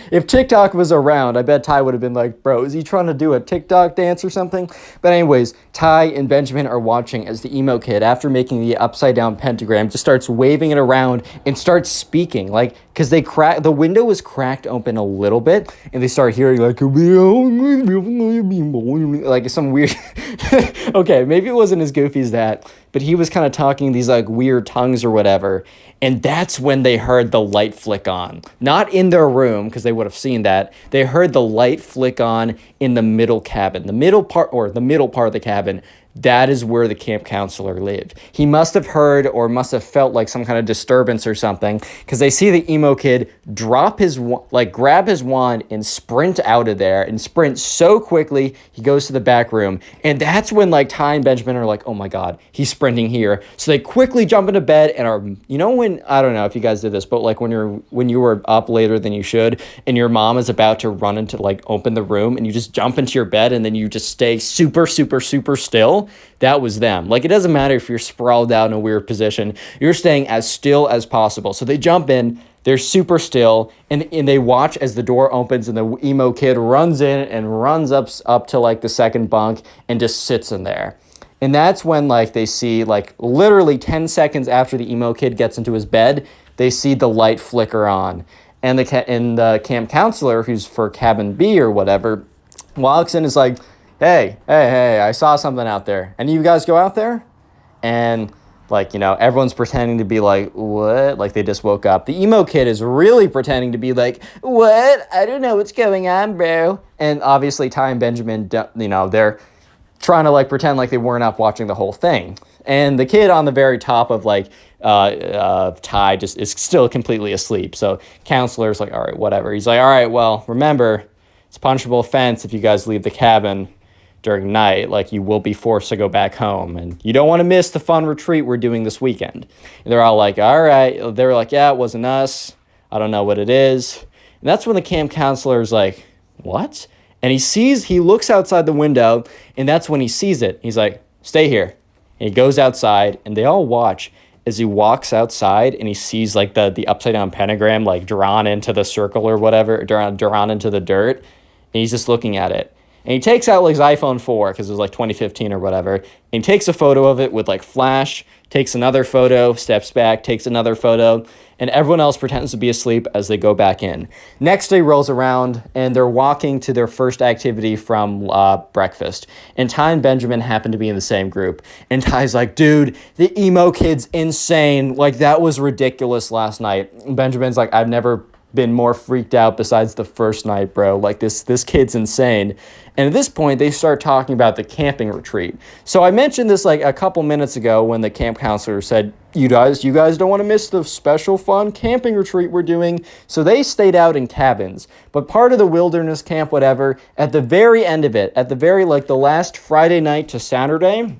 if TikTok was around, I bet Ty would have been like, bro, is he trying to do a TikTok dance or something? But anyways, Ty and Benjamin are watching as the emo kid, after making the upside down pentagram, just starts waving it around and starts speaking, like, because the window was cracked open a little bit, and they start hearing like some weird okay, maybe it wasn't as goofy as that, but he was kind of talking these like weird tongues or whatever. And that's when they heard the light flick on. Not in their room, because they would have seen that. They heard the light flick on in the middle cabin. The middle part of the cabin. That is where the camp counselor lived. He must have heard or must have felt like some kind of disturbance or something, because they see the emo kid grab his wand and sprint out of there, and sprint so quickly he goes to the back room. And that's when like Ty and Benjamin are like, oh my god, he's sprinting here. So they quickly jump into bed and are, you know, when, I don't know if you guys did this, but like when you were up later than you should and your mom is about to run into like open the room, and you just jump into your bed and then you just stay super still. That was them. Like, it doesn't matter if you're sprawled out in a weird position, you're staying as still as possible. So they jump in, they're super still, and they watch as the door opens and the emo kid runs in and runs up to like the second bunk and just sits in there. And that's when like they see, like, literally 10 seconds after the emo kid gets into his bed, they see the light flicker on. And the camp counselor, who's for cabin B or whatever, walks in and is like, hey, I saw something out there. Any of you guys go out there? And, like, you know, everyone's pretending to be like, what? Like, they just woke up. The emo kid is really pretending to be like, what? I don't know what's going on, bro. And obviously, Ty and Benjamin, you know, they're trying to, like, pretend like they weren't up watching the whole thing. And the kid on the very top of, like, Ty just is still completely asleep. So counselor's like, all right, whatever. He's like, all right, well, remember, it's a punishable offense if you guys leave the cabin during night. Like, you will be forced to go back home, and you don't want to miss the fun retreat we're doing this weekend. And they're all like, all right. They were like, yeah, it wasn't us. I don't know what it is. And that's when the camp counselor is like, what? And he looks outside the window, and that's when he sees it. He's like, stay here. And he goes outside, and they all watch as he walks outside, and he sees like the upside down pentagram like drawn into the circle or whatever, drawn into the dirt. And he's just looking at it. And he takes out like his iPhone 4, because it was like 2015 or whatever, and he takes a photo of it with like flash, takes another photo, steps back, takes another photo, and everyone else pretends to be asleep as they go back in. Next day rolls around, and they're walking to their first activity from breakfast. And Ty and Benjamin happen to be in the same group. And Ty's like, dude, the emo kid's insane. Like, that was ridiculous last night. And Benjamin's like, I've never been more freaked out besides the first night, bro. Like, this kid's insane. And at this point, they start talking about the camping retreat. So I mentioned this like a couple minutes ago when the camp counselor said, you guys don't want to miss the special fun camping retreat we're doing. So they stayed out in cabins. But part of the wilderness camp, whatever, at the very end of it, at the very like the last Friday night to Saturday,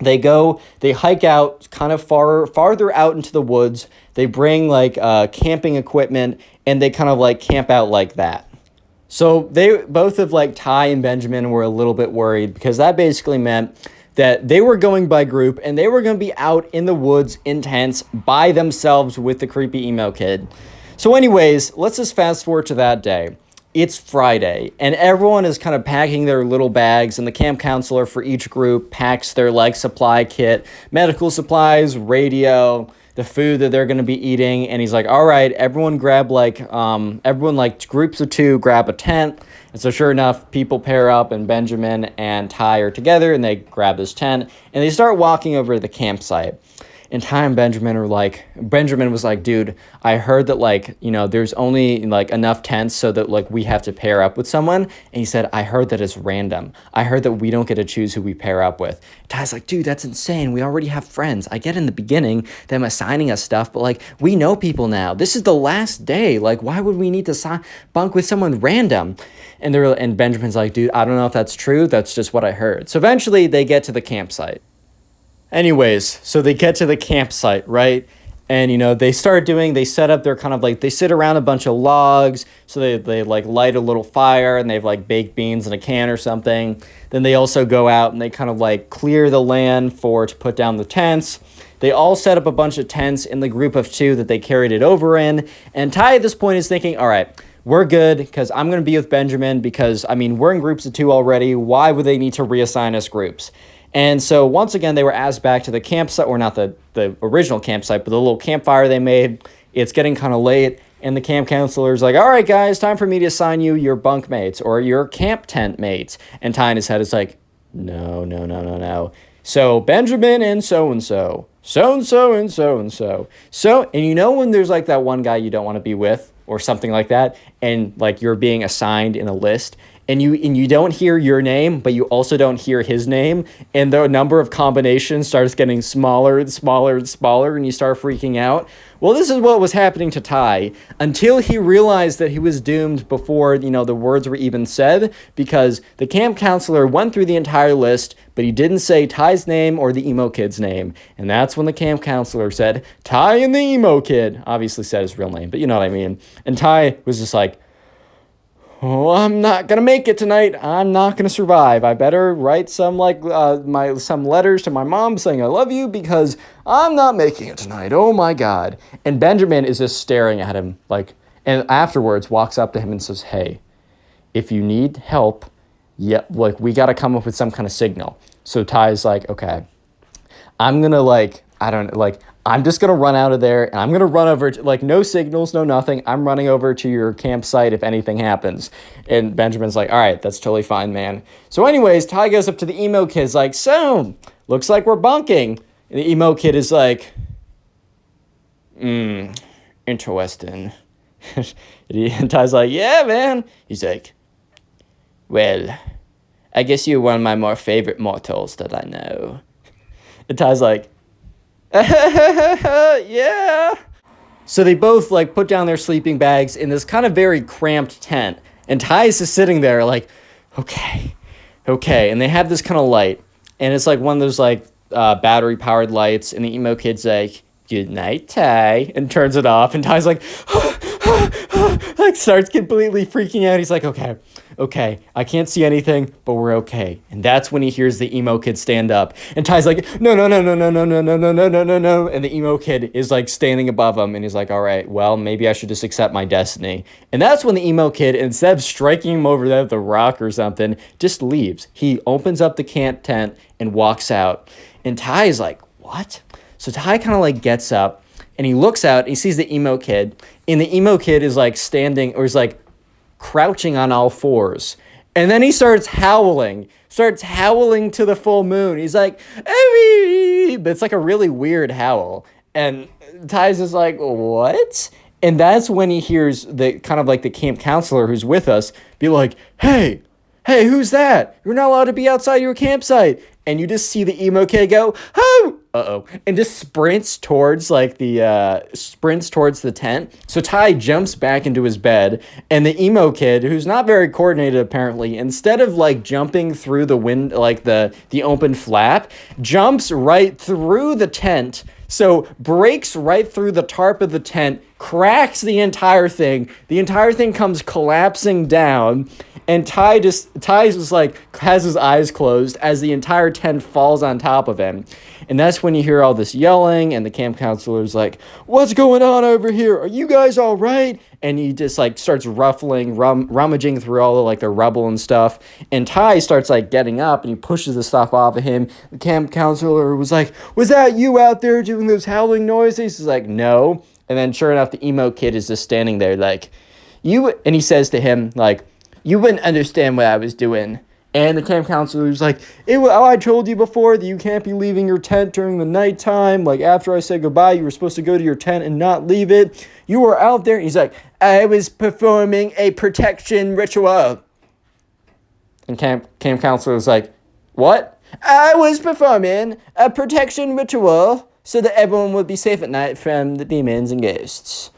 they hike out kind of farther out into the woods. They bring like camping equipment, and they kind of like camp out like that. So they both of like Ty and Benjamin were a little bit worried, because that basically meant that they were going by group, and they were going to be out in the woods in tents by themselves with the creepy emo kid. So anyways, let's just fast forward to that day. It's Friday, and everyone is kind of packing their little bags, and the camp counselor for each group packs their like supply kit, medical supplies, radio, the food that they're going to be eating. And he's like, all right, everyone grab groups of 2 grab a tent. And so sure enough, people pair up, and Benjamin and Ty are together, and they grab this tent, and they start walking over to the campsite. And Ty and Benjamin was like, dude, I heard that like, there's only like enough tents so that like we have to pair up with someone. And he said, I heard that it's random. I heard that we don't get to choose who we pair up with. Ty's like, dude, that's insane. We already have friends. I get in the beginning them assigning us stuff, but like we know people now. This is the last day. Like, why would we need to bunk with someone random? And Benjamin's like, dude, I don't know if that's true. That's just what I heard. So eventually they get to the campsite. Anyways, so they get to the campsite, right? And, they set up their kind of like, they sit around a bunch of logs. So they like light a little fire, and they have like baked beans in a can or something. Then they also go out and they kind of like clear the land to put down the tents. They all set up a bunch of tents in the group of 2 that they carried it over in. And Ty at this point is thinking, all right, we're good, because I'm going to be with Benjamin, because, we're in groups of 2 already. Why would they need to reassign us groups? And so once again, they were asked back to the campsite, or not the original campsite, but the little campfire they made. It's getting kind of late, and the camp counselor's like, all right, guys, time for me to assign you your bunk mates or your camp tent mates. And Ty in his head is like, no. So Benjamin and so-and-so, so-and-so and so-and-so. And when there's like that one guy you don't want to be with or something like that, and like you're being assigned in a list, and you don't hear your name, but you also don't hear his name, and the number of combinations starts getting smaller and smaller and smaller, and you start freaking out. Well, this is what was happening to Ty, until he realized that he was doomed before, the words were even said, because the camp counselor went through the entire list, but he didn't say Ty's name or the emo kid's name. And that's when the camp counselor said, Ty and the emo kid. Obviously said his real name, but you know what I mean. And Ty was just like, oh, I'm not going to make it tonight. I'm not going to survive. I better write some some letters to my mom saying I love you, because I'm not making it tonight. Oh my God. And Benjamin is just staring at him and afterwards walks up to him and says, hey, if you need help, we got to come up with some kind of signal. So Ty's like, okay, I'm going to I'm just going to run out of there, and I'm going to run over to, no signals, no nothing. I'm running over to your campsite if anything happens. And Benjamin's like, all right, that's totally fine, man. So anyways, Ty goes up to the emo kid's like, so, looks like we're bunking. And the emo kid is like, interesting. And Ty's like, yeah, man. He's like, well, I guess you're one of my more favorite mortals that I know. And Ty's like, yeah. So they both put down their sleeping bags in this kind of very cramped tent, and Ty's just sitting there like, okay. And they have this kind of light, and it's one of those battery powered lights, and the emo kid's like, good night, Ty, and turns it off, and Ty's like starts completely freaking out. He's like, okay, okay, I can't see anything, but we're okay. And that's when he hears the emo kid stand up. And Ty's like, no, no, no, no, no, no, no, no, no, no, no, no, no. And the emo kid is like standing above him. And he's like, all right, well, maybe I should just accept my destiny. And that's when the emo kid, instead of striking him over there with a rock or something, just leaves. He opens up the camp tent and walks out. And Ty is like, what? So Ty kind of like gets up and he looks out and he sees the emo kid. And the emo kid is like standing, or is like crouching on all fours. And then he starts howling to the full moon. He's like, "Hey!" But it's like a really weird howl. And Ty's just like, what? And that's when he hears the kind of like the camp counselor who's with us be like, hey, who's that? You're not allowed to be outside your campsite. And you just see the emo kid go, oh, uh-oh, and just sprints towards the tent. So Ty jumps back into his bed, and the emo kid, who's not very coordinated apparently, instead of like jumping through the wind, like the open flap, jumps right through the tent. So breaks right through the tarp of the tent, cracks the entire thing. The entire thing comes collapsing down. And Ty just like has his eyes closed as the entire tent falls on top of him. And that's when you hear all this yelling, and the camp counselor's like, what's going on over here? Are you guys all right? And he just like starts rummaging through all the like the rubble and stuff. And Ty starts like getting up and he pushes the stuff off of him. The camp counselor was like, was that you out there doing those howling noises? He's like, no. And then sure enough, the emo kid is just standing there like, and he says to him like, you wouldn't understand what I was doing. And the camp counselor was like, I told you before that you can't be leaving your tent during the nighttime. Like, after I said goodbye, you were supposed to go to your tent and not leave it. You were out there. And he's like, I was performing a protection ritual. And camp counselor was like, what? I was performing a protection ritual so that everyone would be safe at night from the demons and ghosts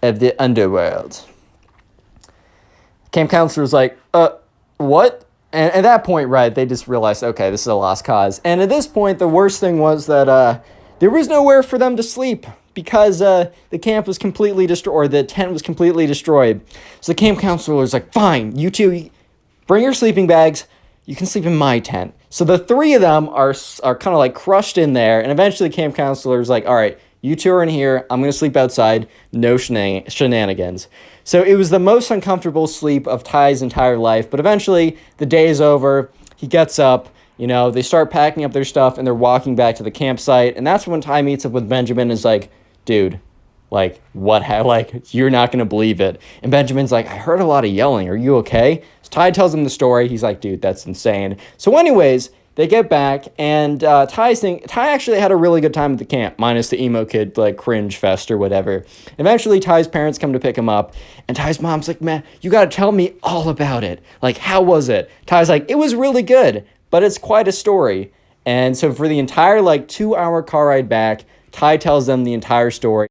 of the underworld. Camp counselor was like, what? And at that point, right, they just realized, okay, this is a lost cause. And at this point, the worst thing was that there was nowhere for them to sleep because the camp was completely destroyed, or the tent was completely destroyed. So the camp counselor was like, fine, you two, bring your sleeping bags. You can sleep in my tent. So the three of them are kind of like crushed in there. And eventually the camp counselor is like, all right, you two are in here. I'm going to sleep outside. No shenanigans. So it was the most uncomfortable sleep of Ty's entire life. But eventually, the day is over. He gets up. They start packing up their stuff, and they're walking back to the campsite. And that's when Ty meets up with Benjamin and is like, dude, like, you're not going to believe it. And Benjamin's like, I heard a lot of yelling. Are you okay? So Ty tells him the story. He's like, dude, that's insane. So anyways, they get back, and Ty actually had a really good time at the camp, minus the emo kid, like, cringe fest or whatever. Eventually, Ty's parents come to pick him up, and Ty's mom's like, man, you gotta tell me all about it. Like, how was it? Ty's like, it was really good, but it's quite a story. And so for the entire, 2-hour car ride back, Ty tells them the entire story.